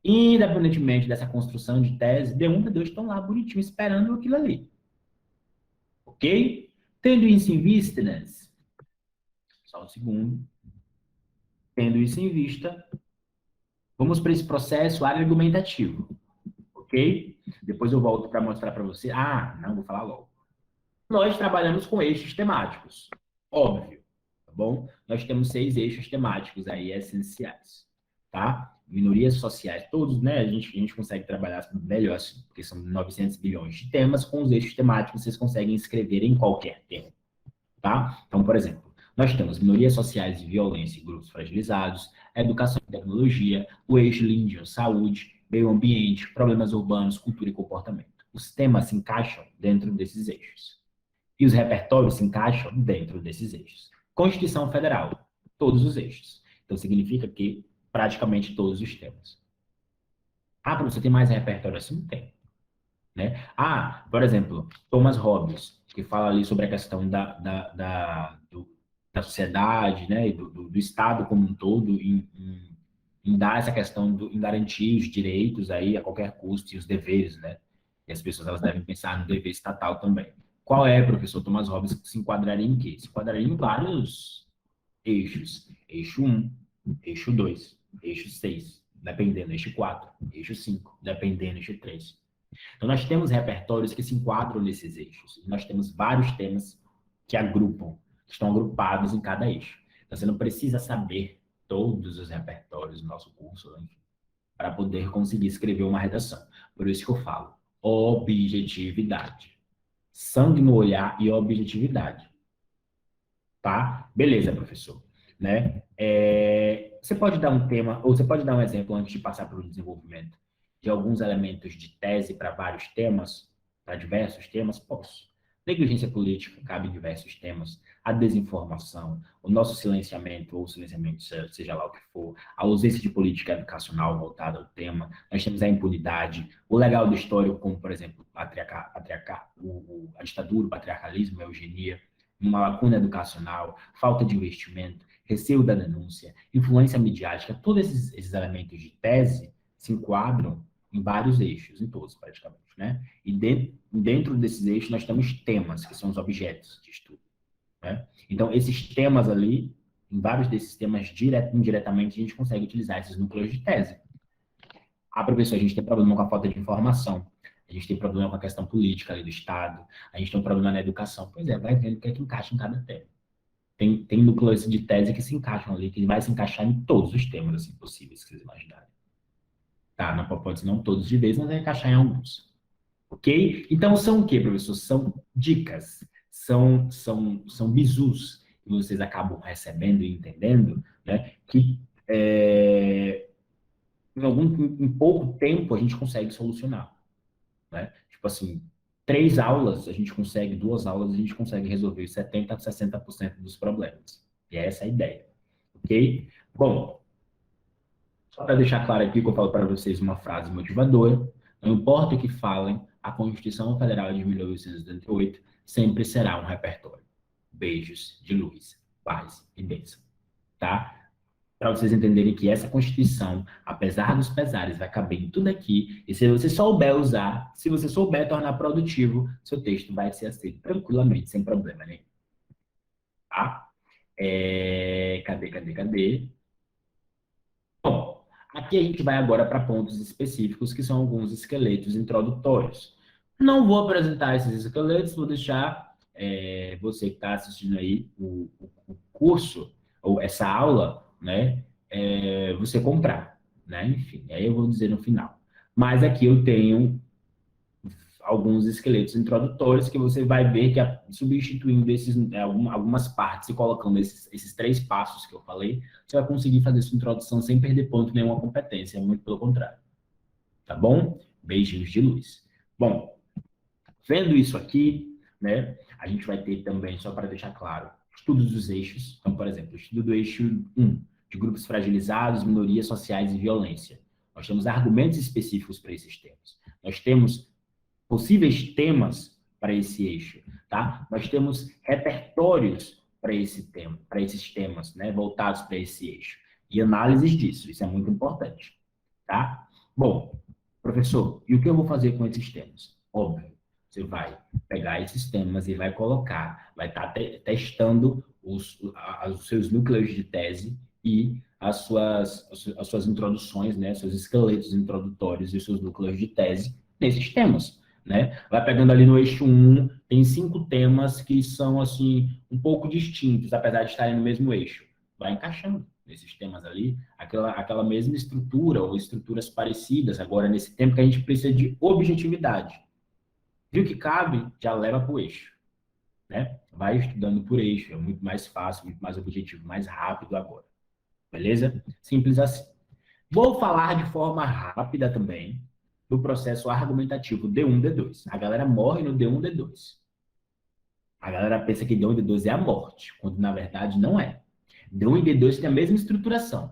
Independentemente dessa construção de tese, D1 e D2 estão lá bonitinho, esperando aquilo ali. Ok? Tendo isso em vista, né? Só um segundo. Tendo isso em vista, vamos para esse processo argumentativo. Ok? Depois eu volto para mostrar para você. Ah, não, vou falar logo. Nós trabalhamos com eixos temáticos. Óbvio. Tá bom? Nós temos 6 eixos temáticos aí essenciais. Tá? Minorias sociais, todos, né? A gente consegue trabalhar melhor, assim, porque são 900 bilhões de temas. Com os eixos temáticos, vocês conseguem escrever em qualquer tema. Tá? Então, por exemplo, nós temos minorias sociais e violência e grupos fragilizados, educação e tecnologia, o eixo Lindian, saúde, meio ambiente, problemas urbanos, cultura e comportamento. Os temas se encaixam dentro desses eixos. E os repertórios se encaixam dentro desses eixos. Constituição Federal, todos os eixos. Então, significa que praticamente todos os temas. Ah, professor, tem mais repertório assim? Tem. Né? Ah, por exemplo, Thomas Hobbes, que fala ali sobre a questão da sociedade, né, e do Estado como um todo, em dar essa questão, em garantir os direitos aí a qualquer custo e os deveres, né? E as pessoas elas devem pensar no dever estatal também. Qual é, professor Thomas Hobbes, que se enquadraria em quê? Se enquadraria em vários eixos. Eixo 1, eixo 2, eixo 6, dependendo, eixo 4, eixo 5, dependendo, eixo 3. Então, nós temos repertórios que se enquadram nesses eixos. E nós temos vários temas que agrupam, que estão agrupados em cada eixo. Então, você não precisa saber todos os repertórios do nosso curso, enfim, para poder conseguir escrever uma redação. Por isso que eu falo objetividade. Sangue no olhar e objetividade. Tá? Beleza, professor. Né? Você pode dar um tema, ou você pode dar um exemplo antes de passar para o desenvolvimento de alguns elementos de tese para vários temas, para diversos temas? Posso. Negligência política cabe em diversos temas, a desinformação, o nosso silenciamento, ou silenciamento, seja lá o que for, a ausência de política educacional voltada ao tema, nós temos a impunidade, o legal do histórico, como, por exemplo, a ditadura, o patriarcalismo, a eugenia, uma lacuna educacional, falta de investimento, receio da denúncia, influência midiática, todos esses elementos de tese se enquadram em vários eixos, em todos praticamente, né? E dentro desses eixos nós temos temas, que são os objetos de estudo, né? Então, esses temas ali, em vários desses temas, indiretamente, a gente consegue utilizar esses núcleos de tese. Ah, professor, a gente tem problema com a falta de informação, a gente tem problema com a questão política ali do Estado, a gente tem um problema na educação. Pois é, vai vendo o que é que encaixa em cada tema. Tem núcleos de tese que se encaixam ali, que vai se encaixar em todos os temas assim, possíveis que vocês imaginarem. Tá, não pode ser não todos de vez, mas vai encaixar em alguns. Ok? Então, são o quê, professor? São dicas, são bizus que vocês acabam recebendo e entendendo, né? Que em pouco tempo a gente consegue solucionar, né? Tipo assim, 3 aulas, a gente consegue, 2 aulas, a gente consegue resolver 70% a 60% dos problemas. E é essa a ideia. Ok? Bom, só para deixar claro aqui que eu falo para vocês uma frase motivadora, não importa o que falem, a Constituição Federal de 1988 sempre será um repertório. Beijos de luz, paz e bênção. Tá? para vocês entenderem que essa Constituição, apesar dos pesares, vai caber em tudo aqui, e se você souber usar, se você souber tornar produtivo, seu texto vai ser aceito tranquilamente, sem problema nenhum. Tá? Cadê? Bom, aqui a gente vai agora para pontos específicos, que são alguns esqueletos introdutórios. Não vou apresentar esses esqueletos, vou deixar você que está assistindo aí o curso, ou essa aula, né, você comprar, né, enfim, aí eu vou dizer no final. Mas aqui eu tenho alguns esqueletos introdutórios que você vai ver que substituindo algumas partes e colocando esses 3 passos que eu falei, você vai conseguir fazer sua introdução sem perder ponto nenhuma competência, muito pelo contrário. Tá bom? Beijinhos de luz. Bom, vendo isso aqui, né, a gente vai ter também, só para deixar claro, estudos dos eixos. Então, por exemplo, o estudo do eixo 1, de grupos fragilizados, minorias sociais e violência. Nós temos argumentos específicos para esses temas. Nós temos possíveis temas para esse eixo, tá? Nós temos repertórios para esses temas, né, voltados para esse eixo. E análises disso, isso é muito importante, tá? Bom, professor, e o que eu vou fazer com esses temas? Óbvio, você vai pegar esses temas e vai colocar, vai estar testando os seus núcleos de tese e as suas introduções, né, seus esqueletos introdutórios e os seus núcleos de tese nesses temas. Né? Vai pegando ali no eixo 1, tem 5 temas que são, assim, um pouco distintos, apesar de estarem no mesmo eixo. Vai encaixando nesses temas ali, aquela mesma estrutura, ou estruturas parecidas, agora nesse tempo que a gente precisa de objetividade. Viu que cabe? Já leva para o eixo. Né? Vai estudando por eixo, é muito mais fácil, muito mais objetivo, mais rápido agora. Beleza? Simples assim. Vou falar de forma rápida também do processo argumentativo D1, D2. A galera morre no D1, D2. A galera pensa que D1 e D2 é a morte, quando na verdade não é. D1 e D2 têm a mesma estruturação.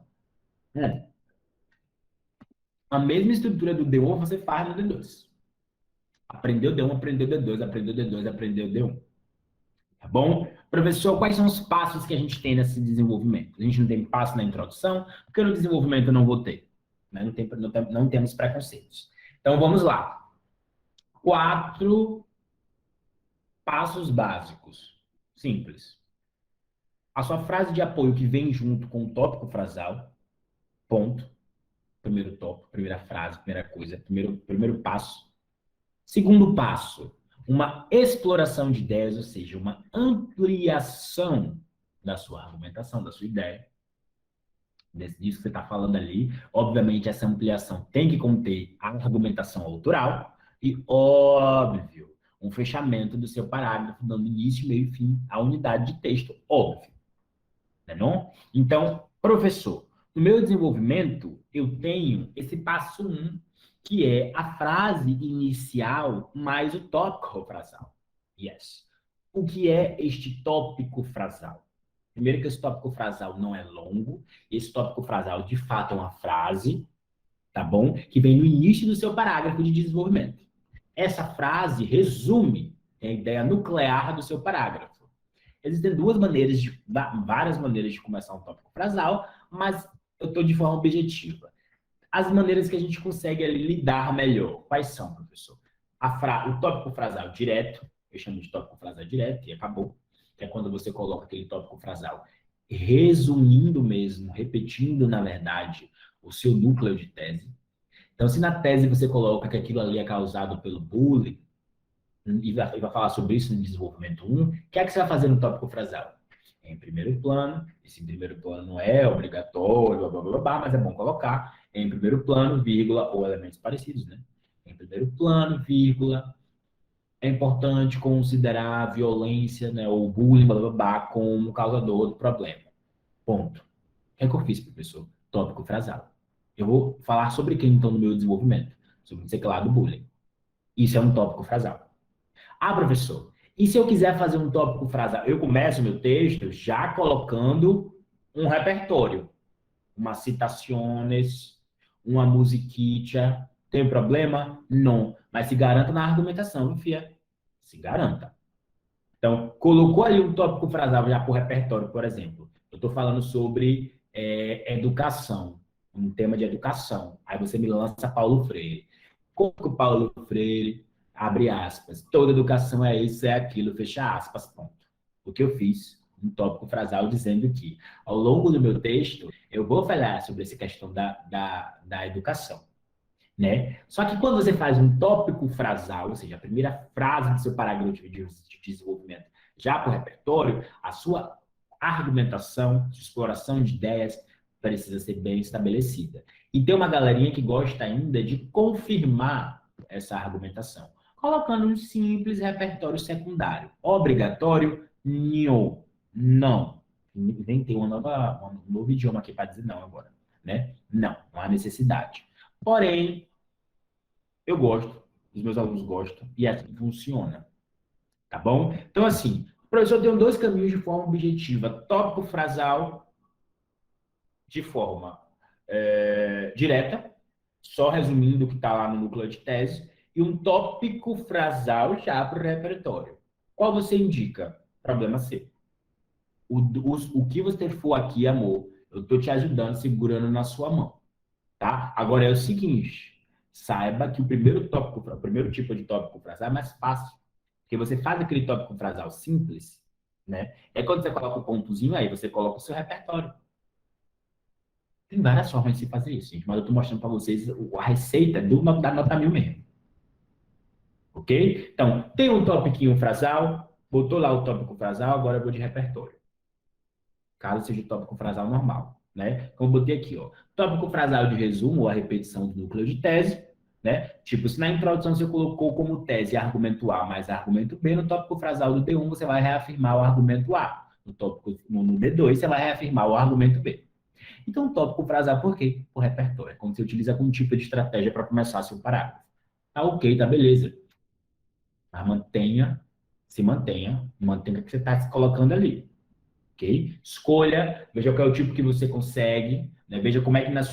A mesma estrutura do D1 você faz no D2. Aprendeu D1, aprendeu D2, aprendeu D2, aprendeu D1. Tá bom? Professor, quais são os passos que a gente tem nesse desenvolvimento? A gente não tem passo na introdução, porque no desenvolvimento eu não vou ter. Né? Não temos preconceitos. Então, vamos lá. 4 passos básicos. Simples. A sua frase de apoio que vem junto com o tópico frasal, ponto. Primeiro tópico, primeira frase, primeira coisa, primeiro passo. Segundo passo, uma exploração de ideias, ou seja, uma ampliação da sua argumentação, da sua ideia. Disso que você está falando ali. Obviamente, essa ampliação tem que conter a argumentação autoral e, óbvio, um fechamento do seu parágrafo, dando início, meio e fim à unidade de texto, óbvio. Não? Então, professor, no meu desenvolvimento, eu tenho esse passo 1, que é a frase inicial mais o tópico frasal. Yes. O que é este tópico frasal? Primeiro que esse tópico frasal não é longo, esse tópico frasal, de fato, é uma frase, tá bom? Que vem no início do seu parágrafo de desenvolvimento. Essa frase resume a ideia nuclear do seu parágrafo. Existem várias maneiras de começar um tópico frasal, mas eu estou de forma objetiva. As maneiras que a gente consegue ali lidar melhor. Quais são, professor? O tópico frasal direto, eu chamo de tópico frasal direto e acabou. Que é quando você coloca aquele tópico frasal resumindo mesmo, repetindo, na verdade, o seu núcleo de tese. Então, se na tese você coloca que aquilo ali é causado pelo bullying, e vai falar sobre isso no desenvolvimento 1, o que é que você vai fazer no tópico frasal? Em primeiro plano, esse primeiro plano não é obrigatório, blá, blá, blá, blá, mas é bom colocar em primeiro plano, vírgula, ou elementos parecidos, né? Em primeiro plano, vírgula, é importante considerar a violência, né, ou bullying, blá, blá, blá, como causador do problema. Ponto. O que é que eu fiz, professor? Tópico frasal. Eu vou falar sobre quem, então, no meu desenvolvimento? Sobre o teclado bullying. Isso é um tópico frasal. Ah, professor, e se eu quiser fazer um tópico frasal? Eu começo meu texto já colocando um repertório. Umas citações, uma musiquita. Tem problema? Não. Mas se garanta na argumentação, viu, fia? Se garanta. Então, colocou ali um tópico frasal já por repertório, por exemplo. Eu estou falando sobre educação, um tema de educação. Aí você me lança Paulo Freire. Como que o Paulo Freire, abre aspas, toda educação é isso, é aquilo, fecha aspas, ponto. O que eu fiz? Um tópico frasal dizendo que, ao longo do meu texto, eu vou falar sobre essa questão da educação, né? Só que quando você faz um tópico frasal, ou seja, a primeira frase do seu parágrafo de desenvolvimento já para o repertório, a sua argumentação, sua exploração de ideias precisa ser bem estabelecida. E tem uma galerinha que gosta ainda de confirmar essa argumentação, colocando um simples repertório secundário. Obrigatório? Não. Inventei um novo idioma aqui para dizer não agora, né? Não há necessidade. Porém, eu gosto, os meus alunos gostam, e assim funciona, tá bom? Então, assim, o professor tem dois caminhos de forma objetiva: tópico frasal de forma direta, só resumindo o que está lá no núcleo de tese, e um tópico frasal já para o repertório. Qual você indica? Problema seu. O que você for aqui, amor, eu estou te ajudando, segurando na sua mão. Tá? Agora é o seguinte, saiba que o primeiro tipo de tópico frasal é mais fácil, porque você faz aquele tópico frasal simples, né? É quando você coloca o pontozinho aí, você coloca o seu repertório. Tem várias formas de se fazer isso, gente, mas eu estou mostrando para vocês a receita da nota 1000 mesmo, ok? Então, tem um topiquinho frasal, botou lá o tópico frasal, agora eu vou de repertório. Caso seja o tópico frasal normal, né? Como eu botei aqui, ó. Tópico frasal de resumo, ou a repetição do núcleo de tese, né? Tipo, se na introdução você colocou como tese argumento A mais argumento B, no tópico frasal do D1 você vai reafirmar o argumento A. No D2 você vai reafirmar o argumento B. Então, tópico frasal por quê? Por repertório. É quando você utiliza algum tipo de estratégia para começar seu parágrafo. Tá ok, tá beleza. Mas mantenha o que você está se colocando ali. Ok? Escolha, veja qual é o tipo que você consegue, né? Veja como é que no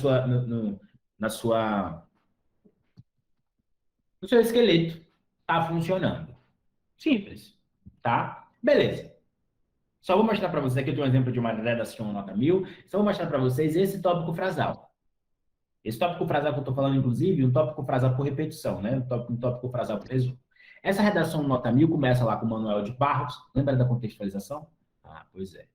seu esqueleto está funcionando. Simples, tá? Beleza. Só vou mostrar para vocês aqui, eu tenho um exemplo de uma redação nota 1000, só vou mostrar para vocês esse tópico frasal. Esse tópico frasal que eu estou falando, inclusive, um tópico frasal por repetição, né? Um tópico frasal por resumo. Essa redação nota 1000 começa lá com o Manuel de Barros. Lembra da contextualização? Ah, pois é.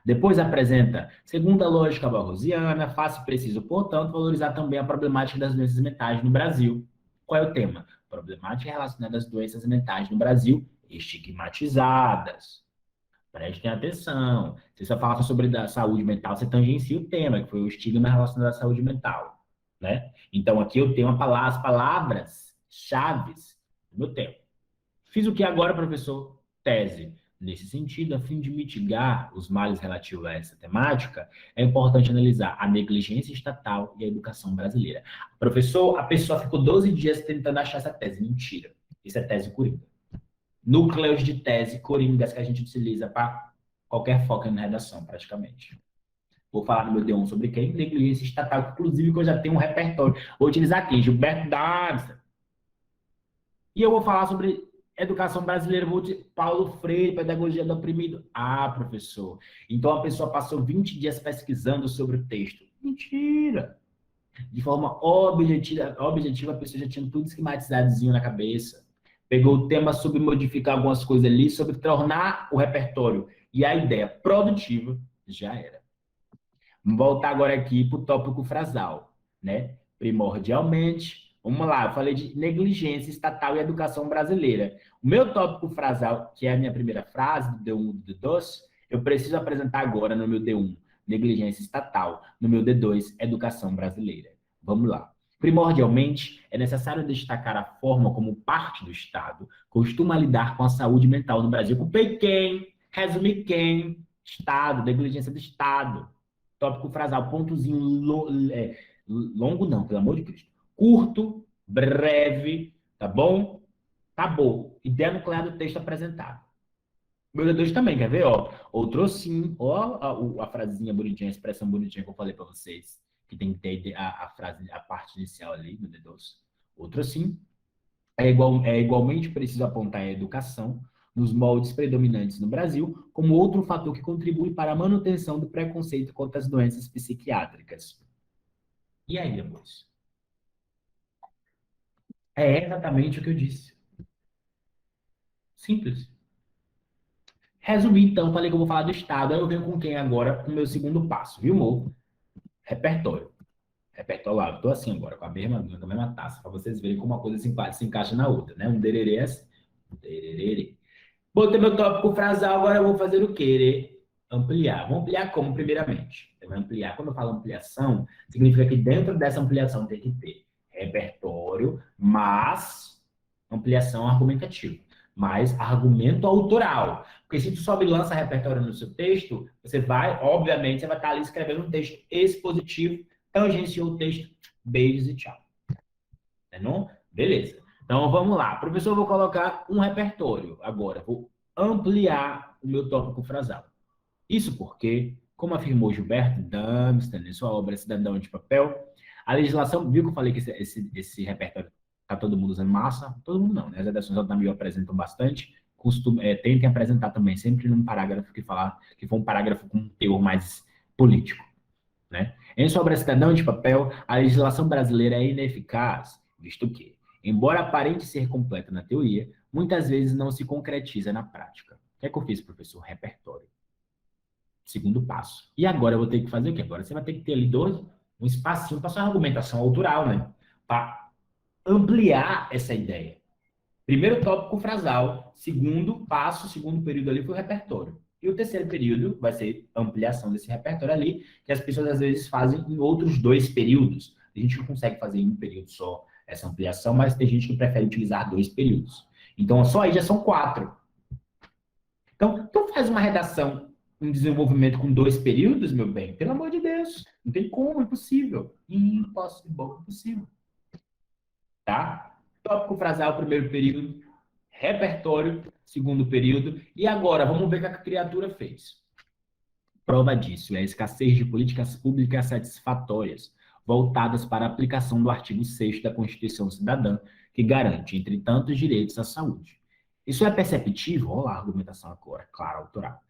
Depois apresenta, segundo a lógica barrosiana, fácil e preciso, portanto, valorizar também a problemática das doenças mentais no Brasil. Qual é o tema? Problemática relacionada às doenças mentais no Brasil, estigmatizadas. Prestem atenção. Se você fala sobre a saúde mental, você tangencia o tema, que foi o estigma relacionado à saúde mental, né? Então, aqui eu tenho as palavras chaves do meu tema. Fiz o que agora, professor? Tese. Nesse sentido, a fim de mitigar os males relativos a essa temática, é importante analisar a negligência estatal e a educação brasileira. Professor, a pessoa ficou 12 dias tentando achar essa tese. Mentira. Isso é tese coringa. Núcleos de tese coringas que a gente utiliza para qualquer foco na redação, praticamente. Vou falar no meu D1 sobre quem? Negligência estatal, inclusive que eu já tenho um repertório. Vou utilizar aqui, Gilberto Daves. E eu vou falar sobre educação brasileira, Paulo Freire, pedagogia do oprimido. Ah, professor, então a pessoa passou 20 dias pesquisando sobre o texto. Mentira! De forma objetiva, a pessoa já tinha tudo esquematizadozinho na cabeça. Pegou o tema sobre modificar algumas coisas ali, sobre tornar o repertório. E a ideia produtiva já era. Vamos voltar agora aqui para o tópico frasal, né? Primordialmente, vamos lá, eu falei de negligência estatal e educação brasileira. O meu tópico frasal, que é a minha primeira frase, do D1 e do D2, eu preciso apresentar agora no meu D1, negligência estatal, no meu D2, educação brasileira. Vamos lá. Primordialmente, é necessário destacar a forma como parte do Estado costuma lidar com a saúde mental no Brasil. Culpei quem? Resumi quem? Estado, negligência do Estado. Tópico frasal, pontozinho longo não, pelo amor de Cristo. Curto, breve, tá bom? Acabou. Ideia nuclear do texto apresentado. Meu D2 também, quer ver? Ó, outro sim, ó a frasezinha bonitinha, a expressão bonitinha que eu falei para vocês, que tem que ter a frase, a parte inicial ali no D2. Outro sim, é igualmente preciso apontar a educação nos moldes predominantes no Brasil, como outro fator que contribui para a manutenção do preconceito contra as doenças psiquiátricas. E aí, depois? É exatamente o que eu disse. Simples. Resumi, então, falei que eu vou falar do Estado, aí eu venho com quem agora? Com o meu segundo passo, viu, amor? Repertório. Repertório lá, eu tô assim agora, com a mesma taça, para vocês verem como uma coisa se encaixa na outra, né? Um dererê assim. Dererê. Botei meu tópico frasal, agora eu vou fazer o quê? Ampliar. Vamos ampliar como, primeiramente? Eu vou ampliar. Quando eu falo ampliação, significa que dentro dessa ampliação tem que ter repertório, mas ampliação argumentativa, mais argumento autoral. Porque se tu sobe e lança repertório no seu texto, você vai, obviamente, você vai estar ali escrevendo um texto expositivo, tangenciou o texto, beijos e tchau. Não? Beleza. Então, vamos lá. Professor, eu vou colocar um repertório agora. Vou ampliar o meu tópico frasal. Isso porque, como afirmou Gilberto Dunstan em sua obra Cidadão de Papel, a legislação, viu que eu falei que esse repertório está todo mundo usando massa? Todo mundo não, né? As redações autonomia apresentam bastante. Tentem apresentar também, sempre num parágrafo que for um parágrafo com um teor mais político. Né? Em sua obra Cidadão de Papel, a legislação brasileira é ineficaz, visto que, embora aparente ser completa na teoria, muitas vezes não se concretiza na prática. O que é que eu fiz, professor? Repertório. Segundo passo. E agora eu vou ter que fazer o quê? Agora você vai ter que ter ali um espacinho para sua argumentação autoral, né? Para ampliar essa ideia. Primeiro tópico frasal, segundo passo, segundo período ali foi o repertório. E o terceiro período vai ser ampliação desse repertório ali, que as pessoas às vezes fazem em outros 2 períodos. A gente não consegue fazer em um período só essa ampliação, mas tem gente que prefere utilizar 2 períodos. Então, só aí já são 4. Então, tu faz uma redação em desenvolvimento com 2 períodos, meu bem, pelo amor de Deus. Não tem como, impossível. Impossível. Tá? Tópico frasal, primeiro período. Repertório, segundo período. E agora, vamos ver o que a criatura fez. Prova disso é a escassez de políticas públicas satisfatórias, voltadas para a aplicação do artigo 6º da Constituição Cidadã, que garante, entre tantos, direitos à saúde. Isso é perceptível, olha lá a argumentação agora, claro, autoral.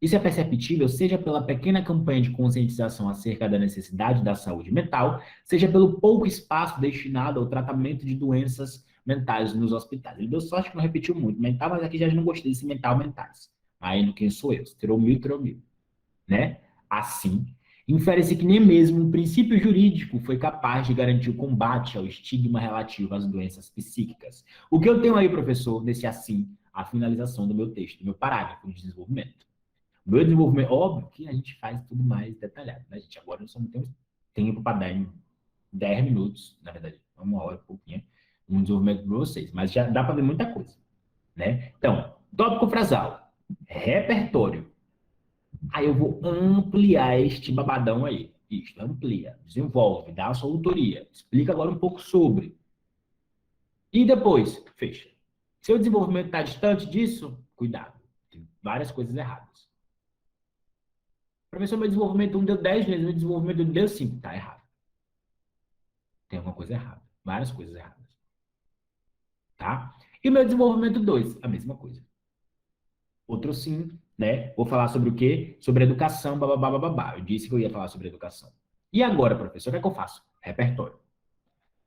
Isso é perceptível, seja pela pequena campanha de conscientização acerca da necessidade da saúde mental, seja pelo pouco espaço destinado ao tratamento de doenças mentais nos hospitais. Ele deu sorte que não repetiu muito mental, mas aqui já não gostei desse mentais. Aí, no quem sou eu? Tirou mil. Né? Assim, infere-se que nem mesmo um princípio jurídico foi capaz de garantir o combate ao estigma relativo às doenças psíquicas. O que eu tenho aí, professor, nesse assim, a finalização do meu texto, do meu parágrafo de desenvolvimento. O meu desenvolvimento, óbvio que a gente faz tudo mais detalhado, né, gente? Agora nós só não temos tempo para dar em 10 minutos, na verdade, 1 hora e pouquinho, um desenvolvimento para vocês, mas já dá para ver muita coisa, né? Então, tópico frasal, repertório. Aí eu vou ampliar este babadão aí. Isto, amplia, desenvolve, dá a sua autoria. Explica agora um pouco sobre. E depois, fecha. Seu desenvolvimento está distante disso? Cuidado. Tem várias coisas erradas. Professor, meu desenvolvimento 1 deu 10 vezes, meu desenvolvimento deu 5. Está errado. Tem alguma coisa errada. Várias coisas erradas. Tá? E o meu desenvolvimento 2, a mesma coisa. Outro sim, né? Vou falar sobre o quê? Sobre educação, babá. Eu disse que eu ia falar sobre educação. E agora, professor, o que é que eu faço? Repertório.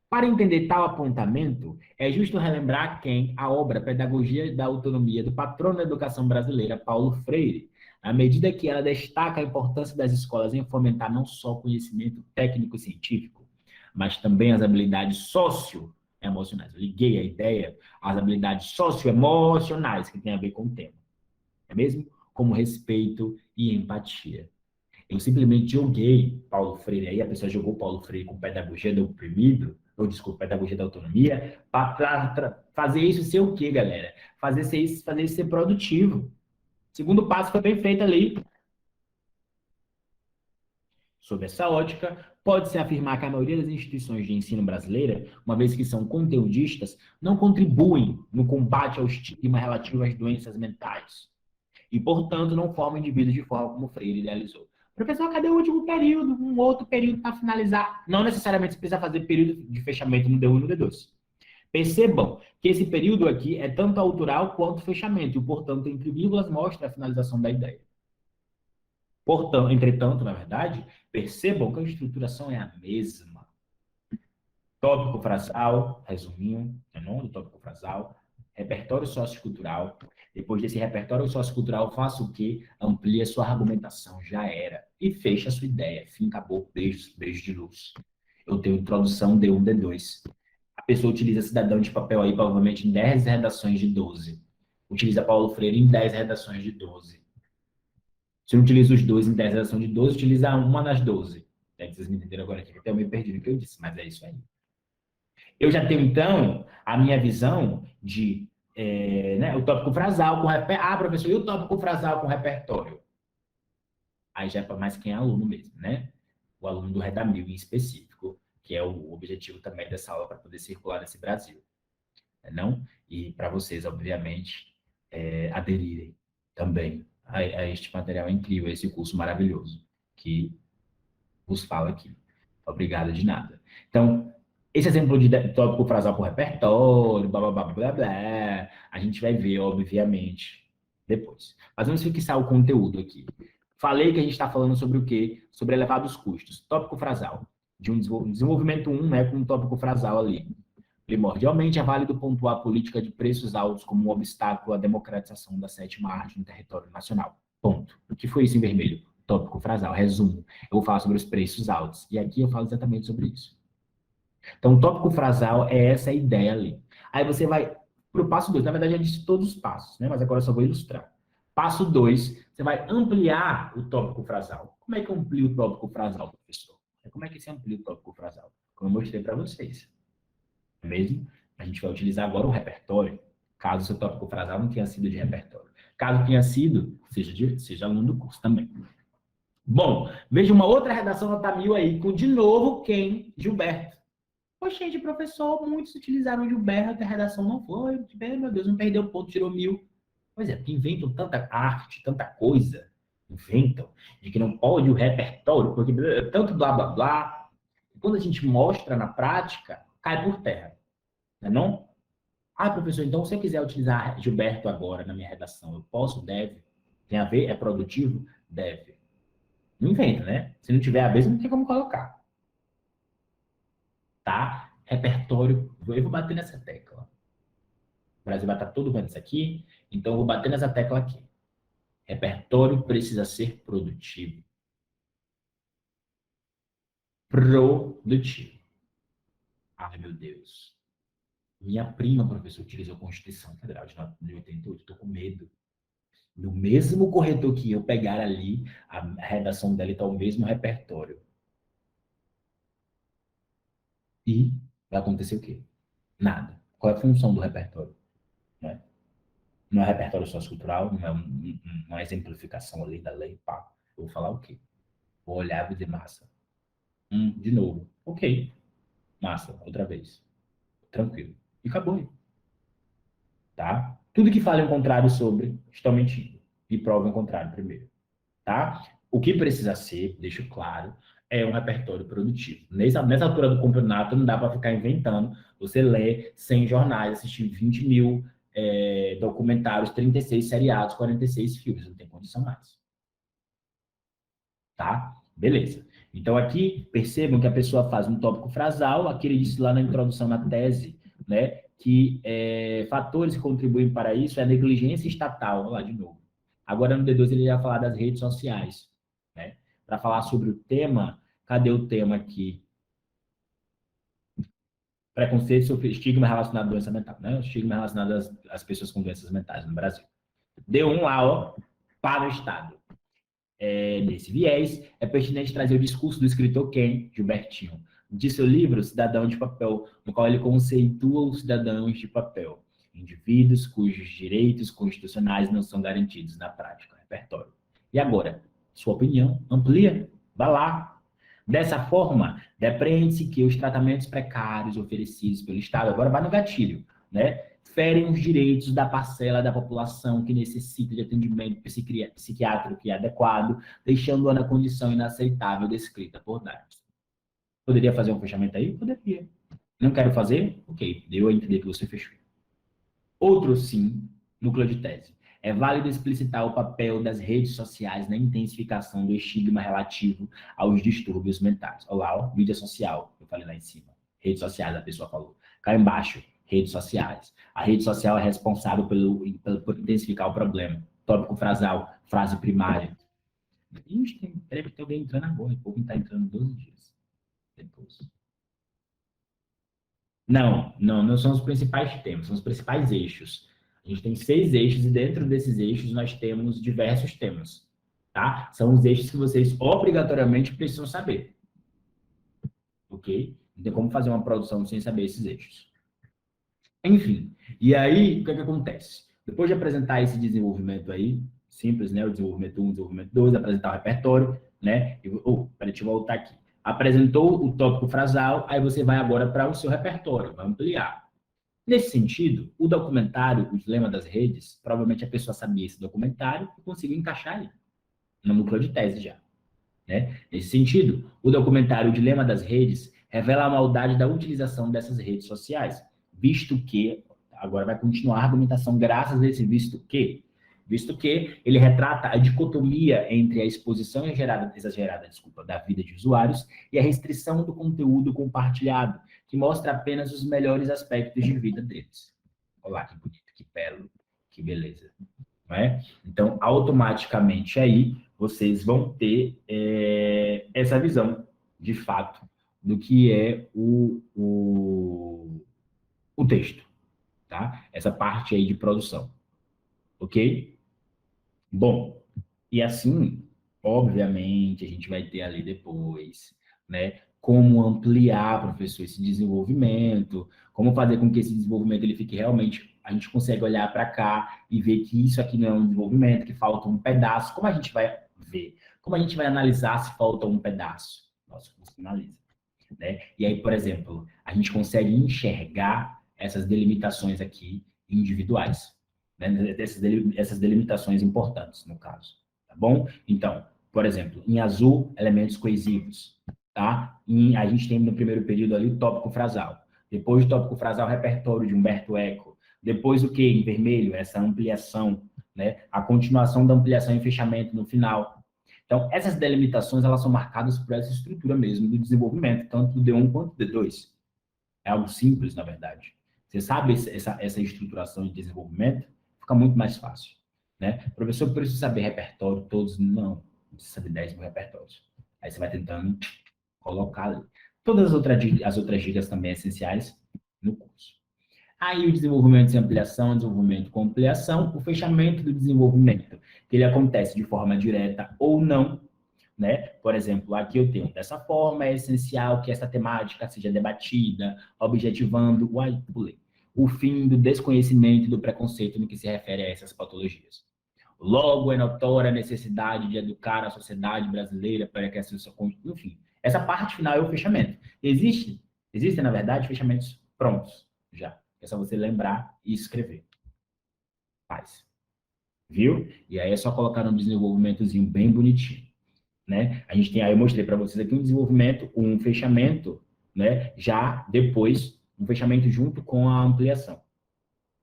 Para entender tal apontamento, é justo relembrar quem a obra Pedagogia da Autonomia do patrono da educação brasileira, Paulo Freire, à medida que ela destaca a importância das escolas em fomentar não só o conhecimento técnico e científico, mas também as habilidades socioemocionais. Eu liguei a ideia às habilidades socioemocionais que tem a ver com o tema. É mesmo? Como respeito e empatia. Eu simplesmente joguei Paulo Freire aí, a pessoa jogou Paulo Freire com pedagogia do oprimido, ou desculpa, pedagogia da autonomia, para fazer isso ser o quê, galera? Fazer isso ser produtivo. Segundo passo foi bem feito ali. Sob essa ótica, pode-se afirmar que a maioria das instituições de ensino brasileira, uma vez que são conteudistas, não contribuem no combate ao estigma relativo às doenças mentais. E, portanto, não formam indivíduos de forma como Freire idealizou. Professor, cadê o último período? Um outro período para finalizar. Não necessariamente você precisa fazer período de fechamento no D1 e no D2. Percebam que esse período aqui é tanto autoral quanto fechamento, e, portanto, entre vírgulas mostra a finalização da ideia. Portanto, entretanto, na verdade, percebam que a estruturação é a mesma. Tópico frasal, resuminho, é o nome do tópico frasal, repertório sociocultural. Depois desse repertório sociocultural, faça o quê? Amplie a sua argumentação, já era. E fecha a sua ideia. Fim, acabou, beijos, beijos de luz. Eu tenho introdução D1, D2. A pessoa utiliza cidadão de papel aí, provavelmente, em 10 redações de 12. Utiliza Paulo Freire em 10 redações de 12. Se não utiliza os dois em 10 redações de 12, utiliza uma nas 12. É que vocês me entenderam agora aqui, que até eu me perdi no que eu disse, mas é isso aí. Eu já tenho, então, a minha visão de o tópico frasal com repertório. Ah, professor, e o tópico frasal com repertório? Aí já é para mais quem é aluno mesmo, né? O aluno do Redamil em específico, que é o objetivo também dessa aula para poder circular nesse Brasil. Não? E para vocês, obviamente, aderirem também a este material incrível, a esse curso maravilhoso que vos falo aqui. Obrigado de nada. Então, esse exemplo de tópico frasal por repertório, blá, blá, blá, blá, blá, a gente vai ver, obviamente, depois. Mas vamos fixar o conteúdo aqui. Falei que a gente está falando sobre o quê? Sobre elevados custos. Tópico frasal. De um desenvolvimento 1, né, com um tópico frasal ali. Primordialmente, é válido pontuar a política de preços altos como um obstáculo à democratização da sétima arte no território nacional. Ponto. O que foi isso em vermelho? Tópico frasal. Resumo. Eu vou falar sobre os preços altos. E aqui eu falo exatamente sobre isso. Então, o tópico frasal é essa ideia ali. Aí você vai para o passo 2. Na verdade, eu disse todos os passos, né? Mas agora eu só vou ilustrar. Passo 2, você vai ampliar o tópico frasal. Como é que eu amplio o tópico frasal, professor? Como é que se amplia o tópico frasal? Como eu mostrei para vocês. Mesmo? A gente vai utilizar agora o repertório, caso o seu tópico frasal não tenha sido de repertório. Caso tenha sido, seja aluno do curso também. Bom, veja uma outra redação nota 1000 aí, com de novo quem? Gilberto. Poxa, gente, professor, muitos utilizaram Gilberto, a redação não foi. Meu Deus, não perdeu ponto, tirou 1000. Pois é, porque inventam tanta arte, tanta coisa, inventam, de que não pode o repertório, porque tanto blá, blá, blá. Quando a gente mostra na prática, cai por terra. Não é não? Ah, professor, então se eu quiser utilizar Gilberto agora na minha redação, eu posso? Deve. Tem a ver? É produtivo? Deve. Não inventa, né? Se não tiver a vez, não tem como colocar. Tá? Repertório. Eu vou bater nessa tecla. O Brasil vai estar todo vendo isso aqui, então eu vou bater nessa tecla aqui. Repertório precisa ser produtivo. Produtivo. Ai, meu Deus. Minha prima, professor, utilizou a Constituição Federal de 88. Estou com medo. No mesmo corretor que eu pegar ali, a redação dela está o mesmo repertório. E vai acontecer o quê? Nada. Qual é a função do repertório? Não é repertório sociocultural, não é exemplificação ali da lei, pá. Eu vou falar o quê? Vou olhar e vou dizer massa. De novo. Ok. Massa, outra vez. Tranquilo. E acabou. Tá? Tudo que fale o contrário sobre, estão mentindo. E provem o contrário primeiro. Tá? O que precisa ser, deixo claro, é um repertório produtivo. Nessa altura do campeonato, não dá para ficar inventando. Você lê 100 jornais, assistir 20 mil documentários, 36 seriados, 46 filmes. Não tem condição mais. Tá? Beleza. Então, aqui, percebam que a pessoa faz um tópico frasal, aqui ele disse lá na introdução na tese, né, que fatores que contribuem para isso é a negligência estatal. Olha lá, de novo. Agora, no D2, ele vai falar das redes sociais, né? Para falar sobre o tema, cadê o tema aqui? Preconceito sobre estigma relacionado à doença mental, né? O estigma relacionado às pessoas com doenças mentais no Brasil. D1 lá, ó, para o Estado. Nesse viés, é pertinente trazer o discurso do escritor Ken Gilbertinho, de seu livro Cidadão de Papel, no qual ele conceitua os cidadãos de papel, indivíduos cujos direitos constitucionais não são garantidos na prática. Repertório. E agora, sua opinião? Amplia? Vá lá. Dessa forma, depreende-se que os tratamentos precários oferecidos pelo Estado, agora vai no gatilho, né? Ferem os direitos da parcela da população que necessita de atendimento psiquiátrico que é adequado, deixando-a na condição inaceitável descrita por Darcy. Poderia fazer um fechamento aí? Poderia. Não quero fazer? Ok, deu a entender que você fechou. Outro sim, núcleo de tese. É válido explicitar o papel das redes sociais na intensificação do estigma relativo aos distúrbios mentais. Olha lá, ó, mídia social, eu falei lá em cima. Redes sociais, a pessoa falou. Cá embaixo, redes sociais. A rede social é responsável por intensificar o problema. Tópico frasal, frase primária. Ixi, peraí que tem alguém entrando agora. O povo está entrando 12 dias depois. Não são os principais temas, são os principais eixos. A gente tem 6 eixos e dentro desses eixos nós temos diversos temas, tá? São os eixos que vocês obrigatoriamente precisam saber, ok? Não tem como fazer uma produção sem saber esses eixos. Enfim, e aí, o que acontece? Depois de apresentar esse desenvolvimento aí, simples, né? O desenvolvimento 1, desenvolvimento 2, apresentar o repertório, né? Peraí, deixa eu voltar aqui. Apresentou o tópico frasal, aí você vai agora para o seu repertório, vai ampliar. Nesse sentido, o documentário, o Dilema das Redes, provavelmente a pessoa sabia esse documentário e conseguiu encaixar ele no núcleo de tese já. Né? Nesse sentido, o documentário O Dilema das Redes revela a maldade da utilização dessas redes sociais, visto que, agora vai continuar a argumentação graças a esse visto que ele retrata a dicotomia entre a exposição exagerada da vida de usuários e a restrição do conteúdo compartilhado, que mostra apenas os melhores aspectos de vida deles. Olha lá, que bonito, que belo, que beleza. Não é? Então, automaticamente aí, vocês vão ter essa visão, de fato, do que é o texto, tá? Essa parte aí de produção, ok? Bom, e assim, obviamente, a gente vai ter ali depois, né, como ampliar, professor, esse desenvolvimento, como fazer com que esse desenvolvimento ele fique realmente, a gente consegue olhar para cá e ver que isso aqui não é um desenvolvimento, que falta um pedaço. Como a gente vai ver? Como a gente vai analisar se falta um pedaço? Nosso curso analisa, né? E aí, por exemplo, a gente consegue enxergar essas delimitações aqui individuais, né? Essas delimitações importantes, no caso, tá bom? Então, por exemplo, em azul, elementos coesivos, tá? A gente tem no primeiro período ali o tópico frasal. Depois do tópico frasal, repertório de Humberto Eco. Depois o que? Em vermelho, essa ampliação, né? A continuação da ampliação e fechamento no final. Então, essas delimitações, elas são marcadas por essa estrutura mesmo do desenvolvimento, tanto do D1 quanto do D2. É algo simples, na verdade. Você sabe essa estruturação de desenvolvimento, fica muito mais fácil. Né? Professor, preciso saber repertório, todos? Não, precisa saber 10 mil repertórios. Aí você vai tentando colocar ali. Todas as outras dicas também essenciais no curso. Aí o desenvolvimento sem ampliação, desenvolvimento com ampliação, o fechamento do desenvolvimento, que ele acontece de forma direta ou não, né? Por exemplo, aqui eu tenho dessa forma, é essencial que essa temática seja debatida, objetivando o fim do desconhecimento e do preconceito no que se refere a essas patologias. Logo, é notória a necessidade de educar a sociedade brasileira para que essa... Enfim, essa parte final é o fechamento. Existem, na verdade, fechamentos prontos já. É só você lembrar e escrever. Faz. Viu? E aí é só colocar um desenvolvimentozinho bem bonitinho. Né? A gente tem aí, eu mostrei para vocês aqui um desenvolvimento, um fechamento, né? Já depois, um fechamento junto com a ampliação,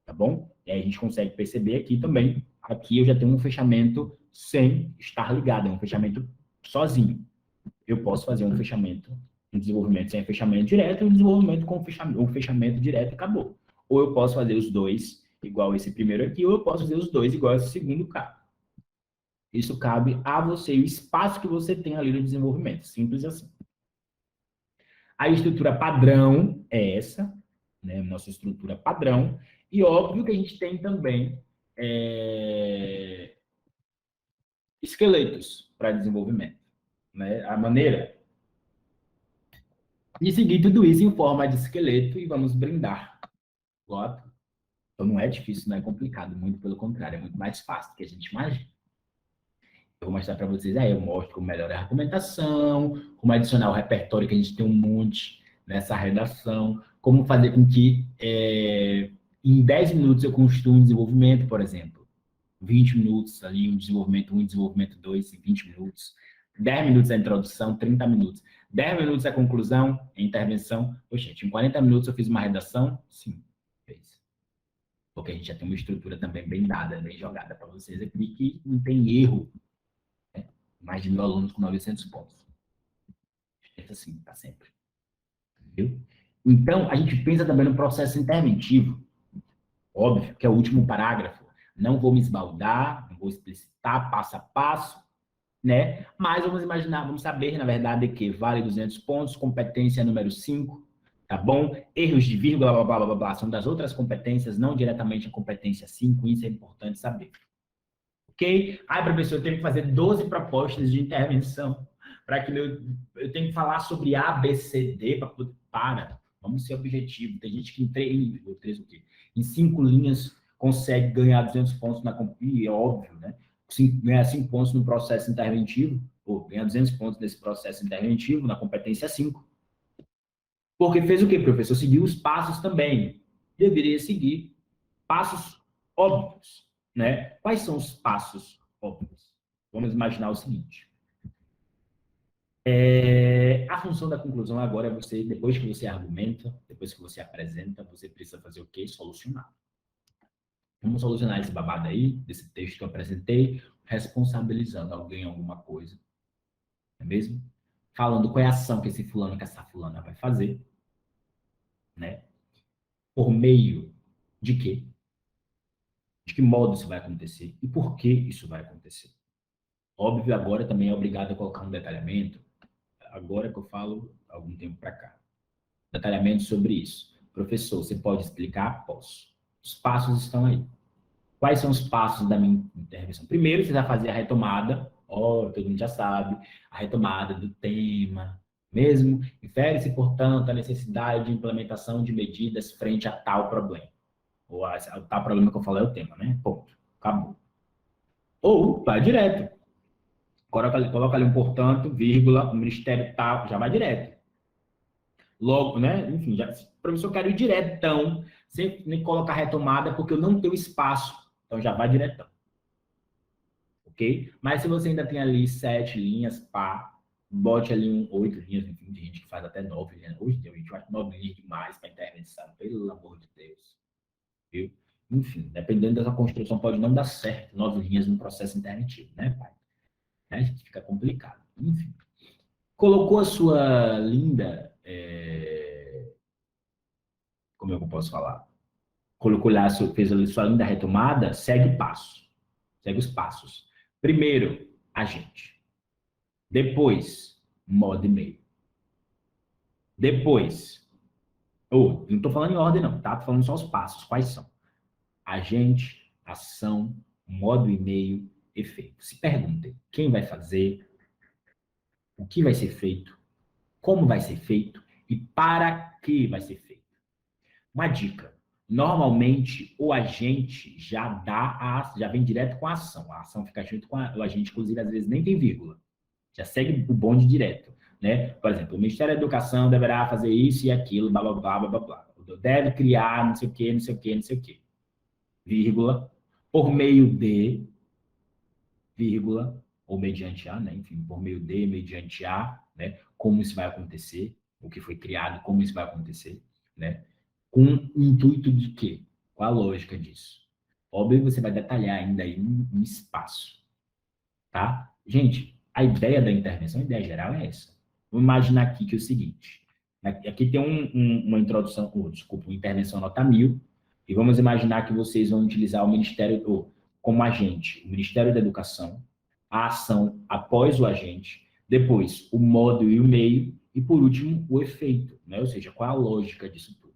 tá bom? E aí a gente consegue perceber aqui também, aqui eu já tenho um fechamento sem estar ligado, é um fechamento sozinho. Eu posso fazer um fechamento, um desenvolvimento sem fechamento direto e um desenvolvimento com um fechamento direto e acabou. Ou eu posso fazer os dois igual esse primeiro aqui, ou eu posso fazer os dois igual esse segundo caso. Isso cabe a você, o espaço que você tem ali no desenvolvimento. Simples assim. A estrutura padrão é essa, né? Nossa estrutura padrão. E óbvio que a gente tem também esqueletos para desenvolvimento. Né? A maneira de seguir tudo isso em forma de esqueleto e vamos brindar. Então não é difícil, não é complicado, muito pelo contrário, é muito mais fácil do que a gente imagina. Eu vou mostrar para vocês aí, eu mostro como melhorar a argumentação, como adicionar o repertório, que a gente tem um monte nessa redação, como fazer com que em 10 minutos eu construa um desenvolvimento, por exemplo. 20 minutos ali, um desenvolvimento 1, desenvolvimento 2, 20 minutos. 10 minutos a introdução, 30 minutos. 10 minutos é conclusão, é intervenção. Poxa, gente, em 40 minutos eu fiz uma redação? Sim, fez. Porque a gente já tem uma estrutura também bem dada, bem jogada para vocês aqui, que não tem erro. Né? Mais de 1.000 alunos com 900 pontos. É assim, para sempre. Entendeu? Então, a gente pensa também no processo interventivo. Óbvio que é o último parágrafo. Não vou me esbaldar, não vou explicitar passo a passo, né? Mas vamos imaginar, vamos saber, na verdade, que vale 200 pontos, competência número 5, tá bom? Erros de vírgula, blá, blá, blá, blá, blá, são das outras competências, não diretamente a competência 5, isso é importante saber. Ok? Aí, professor, eu tenho que fazer 12 propostas de intervenção para que eu tenho que falar sobre A, B, C, D para. Vamos ser objetivo. Tem gente que em 5 linhas consegue ganhar 200 pontos na competição, é óbvio, né? Ganhar 5 pontos no processo interventivo, ou ganhar 200 pontos nesse processo interventivo, na competência 5. Porque fez o quê, professor? Seguiu os passos também. Deveria seguir passos óbvios, né? Quais são os passos óbvios? Vamos imaginar o seguinte. A função da conclusão agora é você, depois que você argumenta, depois que você apresenta, você precisa fazer o quê? Solucionar. Vamos solucionar esse babado aí, desse texto que eu apresentei, responsabilizando alguém em alguma coisa. Não é mesmo? Falando qual é a ação que esse fulano, que essa fulana vai fazer. Né? Por meio de quê? De que modo isso vai acontecer? E por que isso vai acontecer? Óbvio, agora também é obrigado a colocar um detalhamento. Agora que eu falo, algum tempo para cá. Detalhamento sobre isso. Professor, você pode explicar? Posso. Os passos estão aí. Quais são os passos da minha intervenção? Primeiro, você vai fazer a retomada, todo mundo já sabe, a retomada do tema, mesmo. Infere-se, portanto, a necessidade de implementação de medidas frente a tal problema. Ou a tal problema que eu falei é o tema, né? Ponto. Acabou. Ou vai direto. Coloca ali um portanto, vírgula, o ministério tal, já vai direto. Logo, né? Enfim, professor, eu quero ir diretão, sem nem colocar retomada, porque eu não tenho espaço. Então, já vai diretão. Ok? Mas se você ainda tem ali 7 linhas, pá, bote ali 8 linhas, enfim, tem gente que faz até 9 linhas. Hoje tem gente que faz 9 linhas demais para intervenção, pelo amor de Deus. Viu? Enfim, dependendo dessa construção, pode não dar certo 9 linhas no processo interventivo, né, pai? Né? Fica complicado. Enfim. Colocou a sua linda... Como é que eu posso falar? Colocou lá, fez a sua linda retomada, segue passo. Segue os passos. Primeiro, agente. Depois, modo e meio. Depois, não estou falando em ordem não, tá? Estou falando só os passos. Quais são? Agente, ação, modo e meio, efeito. Se perguntem, quem vai fazer, o que vai ser feito, como vai ser feito e para que vai ser feito. Uma dica. Normalmente, o agente já vem direto com a ação. A ação fica junto com o agente, inclusive, às vezes nem tem vírgula. Já segue o bonde direto, né? Por exemplo, o Ministério da Educação deverá fazer isso e aquilo, blá, blá, blá, blá, blá, blá. Deve criar não sei o quê, não sei o quê, não sei o quê. Vírgula, por meio de, vírgula, ou mediante a, né? Enfim, por meio de, mediante a, né? Como isso vai acontecer, o que foi criado, como isso vai acontecer, né? Com o intuito de quê? Qual a lógica disso? Óbvio, você vai detalhar ainda aí um espaço, tá? Gente, a ideia da intervenção, a ideia geral é essa. Vamos imaginar aqui que é o seguinte, aqui tem uma introdução, uma intervenção nota 1000, e vamos imaginar que vocês vão utilizar o Ministério, como agente, o Ministério da Educação, a ação após o agente, depois o modo e o meio, e por último o efeito, né? Ou seja, qual a lógica disso tudo.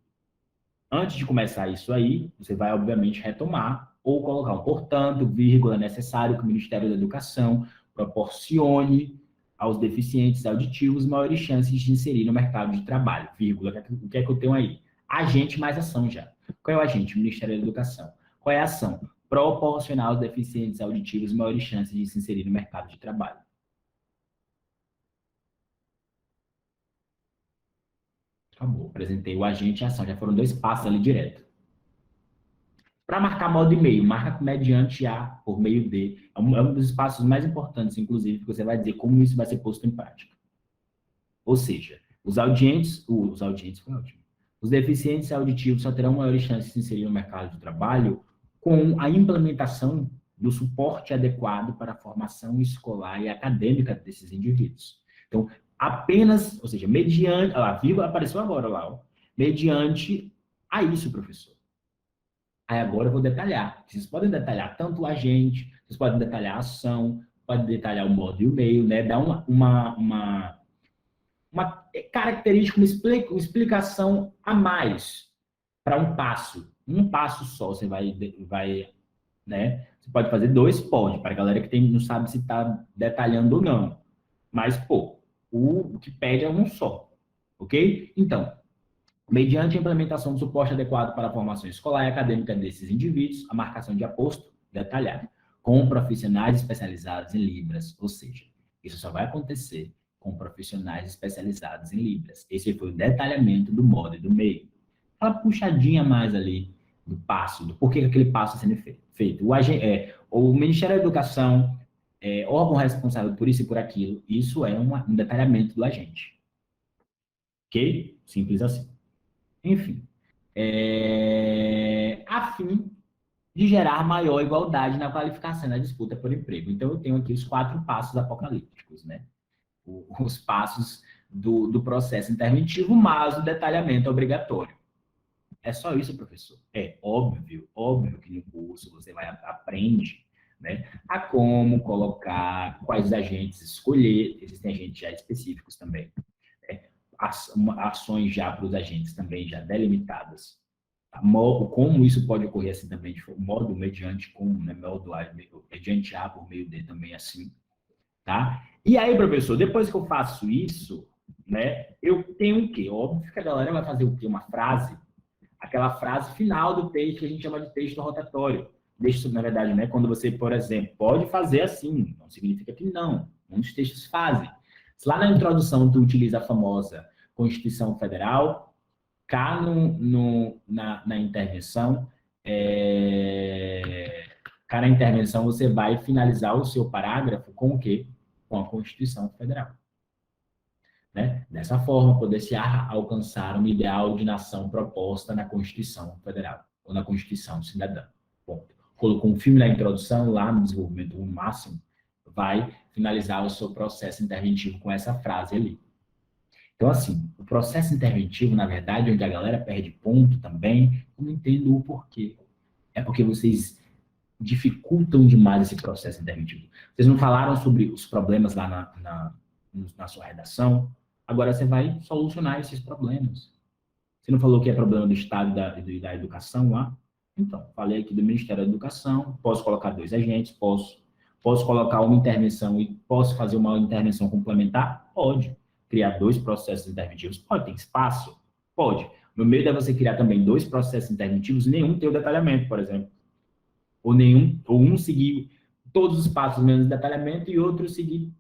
Antes de começar isso aí, você vai, obviamente, retomar ou colocar um portanto, vírgula, necessário que o Ministério da Educação proporcione aos deficientes auditivos maiores chances de inserir no mercado de trabalho, vírgula, o que é que eu tenho aí? Agente mais ação já. Qual é o agente? O Ministério da Educação. Qual é a ação? Proporcionar aos deficientes auditivos maiores chances de se inserir no mercado de trabalho. Acabou. Apresentei o agente e a ação. Já foram 2 passos ali direto. Para marcar modo e meio, marca mediante a, por meio de. É um dos passos mais importantes, inclusive, que você vai dizer como isso vai ser posto em prática. Ou seja, foi ótimo. Os deficientes auditivos só terão maiores chances de se inserir no mercado de trabalho com a implementação do suporte adequado para a formação escolar e acadêmica desses indivíduos. Então, apenas, ou seja, mediante, olha lá, viva apareceu agora lá, ó, mediante a isso, professor. Aí agora eu vou detalhar. Vocês podem detalhar tanto o agente, vocês podem detalhar a ação, podem detalhar o modo e o meio, né? Dar uma característica, uma explicação a mais para um passo. Um passo só, você vai, né? Você pode fazer dois, pode, para a galera que não sabe se está detalhando ou não. Mas, pô, o que pede é um só, ok? Então, mediante a implementação do suporte adequado para a formação escolar e acadêmica desses indivíduos, a marcação de aposto detalhada, com profissionais especializados em Libras, ou seja, isso só vai acontecer com profissionais especializados em Libras. Esse foi o detalhamento do modo e do meio. Aquela puxadinha mais ali do passo, do porquê que aquele passo está sendo feito. O Ministério da Educação, órgão responsável por isso e por aquilo, isso é um detalhamento do agente. Ok? Simples assim. Enfim, a fim de gerar maior igualdade na qualificação na disputa por emprego. Então, eu tenho aqui os 4 passos apocalípticos, né? Os passos do processo interventivo, mas o detalhamento obrigatório. É só isso, professor? É óbvio que no curso você aprende, né, a como colocar, quais agentes escolher, existem agentes já específicos também, né, ações já para os agentes também já delimitadas, como isso pode ocorrer assim também, de modo mediante como, né, modo A, mediante A por meio D também assim, tá? E aí, professor, depois que eu faço isso, né, eu tenho o quê? Óbvio que a galera vai fazer o quê? Uma frase, aquela frase final do texto que a gente chama de texto rotatório. Texto, na verdade, né, quando você, por exemplo, pode fazer assim, não significa que não. Muitos textos fazem. Se lá na introdução tu utiliza a famosa Constituição Federal, cá na intervenção, cá na intervenção você vai finalizar o seu parágrafo com o quê? Com a Constituição Federal. Né? Dessa forma, poder-se alcançar um ideal de nação proposta na Constituição Federal, ou na Constituição Cidadã. Ponto. Colocou um filme na introdução, lá no desenvolvimento máximo, vai finalizar o seu processo interventivo com essa frase ali. Então, assim, o processo interventivo, na verdade, onde a galera perde ponto também, eu não entendo o porquê. É porque vocês dificultam demais esse processo interventivo. Vocês não falaram sobre os problemas lá na sua redação, agora você vai solucionar esses problemas. Você não falou que é problema do Estado e da educação lá? Então, falei aqui do Ministério da Educação, posso colocar 2 agentes, posso colocar uma intervenção e posso fazer uma intervenção complementar? Pode. Criar 2 processos interventivos? Pode. Tem espaço? Pode. No meio de você criar também 2 processos interventivos, nenhum tem o detalhamento, por exemplo. Ou um seguir todos os passos menos detalhamento e outro seguir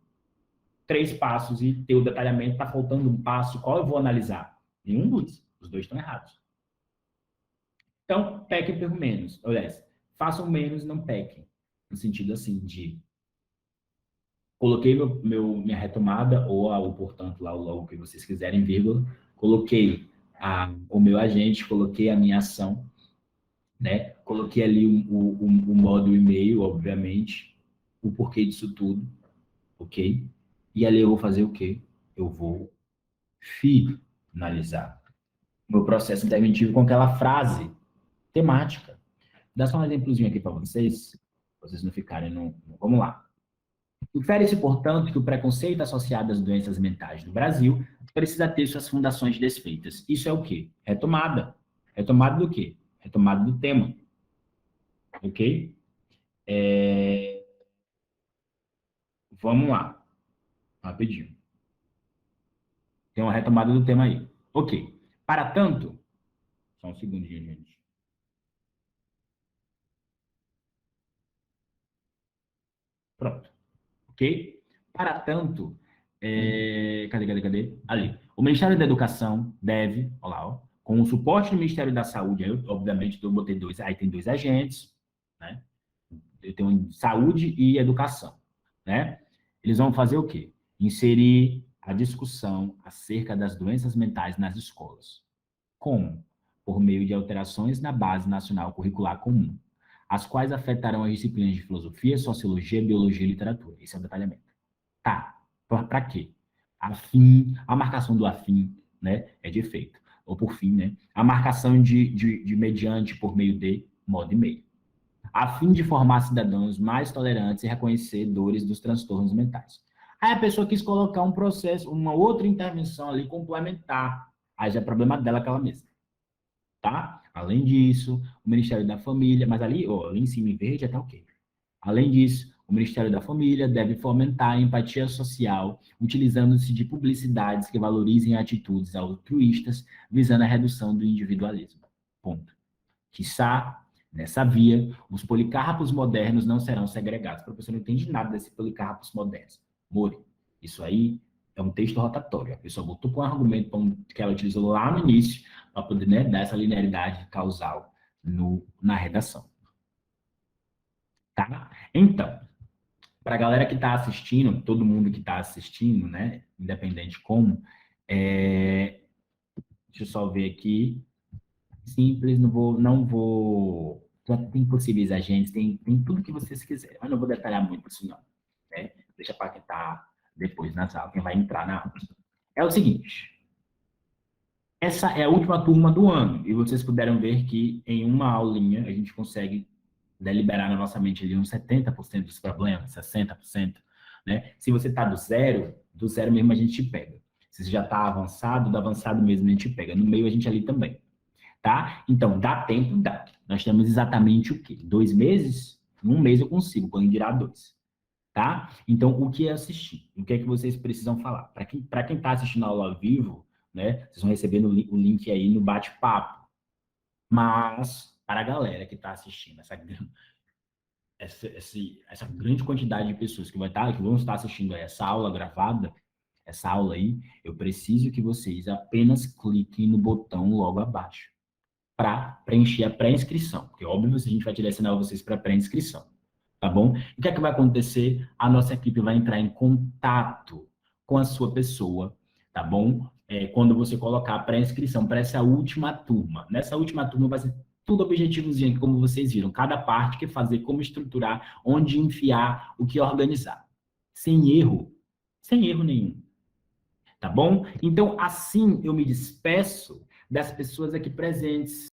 3 passos e ter o detalhamento, está faltando um passo, qual eu vou analisar? Nenhum dos. Os 2 estão errados. Então, pequem por menos. Aliás, façam menos, não pequem. No sentido assim de coloquei minha retomada, ou o portanto, lá o logo que vocês quiserem, vírgula, coloquei o meu agente, coloquei a minha ação, né? Coloquei ali o modo e-mail, obviamente, o porquê disso tudo, ok? E ali eu vou fazer o quê? Eu vou finalizar meu processo interventivo com aquela frase temática. Dá só um exemplozinho aqui para vocês não ficarem no... Vamos lá. Infere-se, portanto, que o preconceito associado às doenças mentais no Brasil precisa ter suas fundações desfeitas. Isso é o quê? Retomada. Retomada do quê? Retomada do tema. Ok? Vamos lá. Rapidinho. Tem uma retomada do tema aí. Ok. Para tanto... Só um segundinho, gente. Pronto. Ok? Para tanto, cadê? Ali. O Ministério da Educação deve, olha lá, ó, com o suporte do Ministério da Saúde, aí, obviamente, eu botei 2, aí tem 2 agentes, né? Eu tenho saúde e educação, né? Eles vão fazer o quê? Inserir a discussão acerca das doenças mentais nas escolas. Como? Por meio de alterações na Base Nacional Curricular Comum, as quais afetarão as disciplinas de filosofia, sociologia, biologia e literatura. Esse é o detalhamento. Tá, para quê? A marcação do afim, né, é de efeito. Ou por fim, né, a marcação de mediante por meio de modo e meio, a fim de formar cidadãos mais tolerantes e reconhecedores dos transtornos mentais. Aí a pessoa quis colocar um processo, uma outra intervenção ali complementar. Aí já é problema dela aquela mesma, tá? Além disso, o Ministério da Família, mas ali, ó, ali em cima em verde até ok. Além disso, o Ministério da Família deve fomentar a empatia social, utilizando-se de publicidades que valorizem atitudes altruístas, visando a redução do individualismo. Ponto. Quiçá, nessa via, os policarpos modernos não serão segregados. O professor não entende nada desse policarpos modernos. Mori, isso aí é um texto rotatório. A pessoa botou com um argumento que ela utilizou lá no início para poder, né, dar essa linearidade causal na redação. Tá? Então, para a galera que está assistindo, todo mundo que está assistindo, né, independente como, deixa eu só ver aqui, simples, não vou, tem possíveis agentes, tem tudo que vocês quiserem, mas não vou detalhar muito isso não, né? Deixa para quem está depois na sala, quem vai entrar na aula. É o seguinte, essa é a última turma do ano, e vocês puderam ver que em uma aulinha a gente consegue deliberar na nossa mente ali uns 70% dos problemas, 60%, né? Se você está do zero mesmo a gente pega. Se você já está avançado, do avançado mesmo a gente pega. No meio a gente ali também, tá? Então, dá tempo? Dá. Nós temos exatamente o quê? 2 meses? Um mês eu consigo, quando dirá 2, tá? Então, o que é assistir? O que é que vocês precisam falar? Para quem está assistindo a aula ao vivo, né? Vocês vão receber o link aí no bate-papo. Mas, para a galera que está assistindo, essa grande quantidade de pessoas que vão estar assistindo a essa aula gravada, essa aula aí, eu preciso que vocês apenas cliquem no botão logo abaixo para preencher a pré-inscrição, porque óbvio a gente vai direcionar vocês para a pré-inscrição, tá bom? E o que é que vai acontecer? A nossa equipe vai entrar em contato com a sua pessoa, tá bom? Quando você colocar a pré-inscrição para essa última turma. Nessa última turma vai ser tudo objetivozinho, como vocês viram. Cada parte, que fazer, como estruturar, onde enfiar, o que organizar. Sem erro nenhum. Tá bom? Então, assim eu me despeço das pessoas aqui presentes.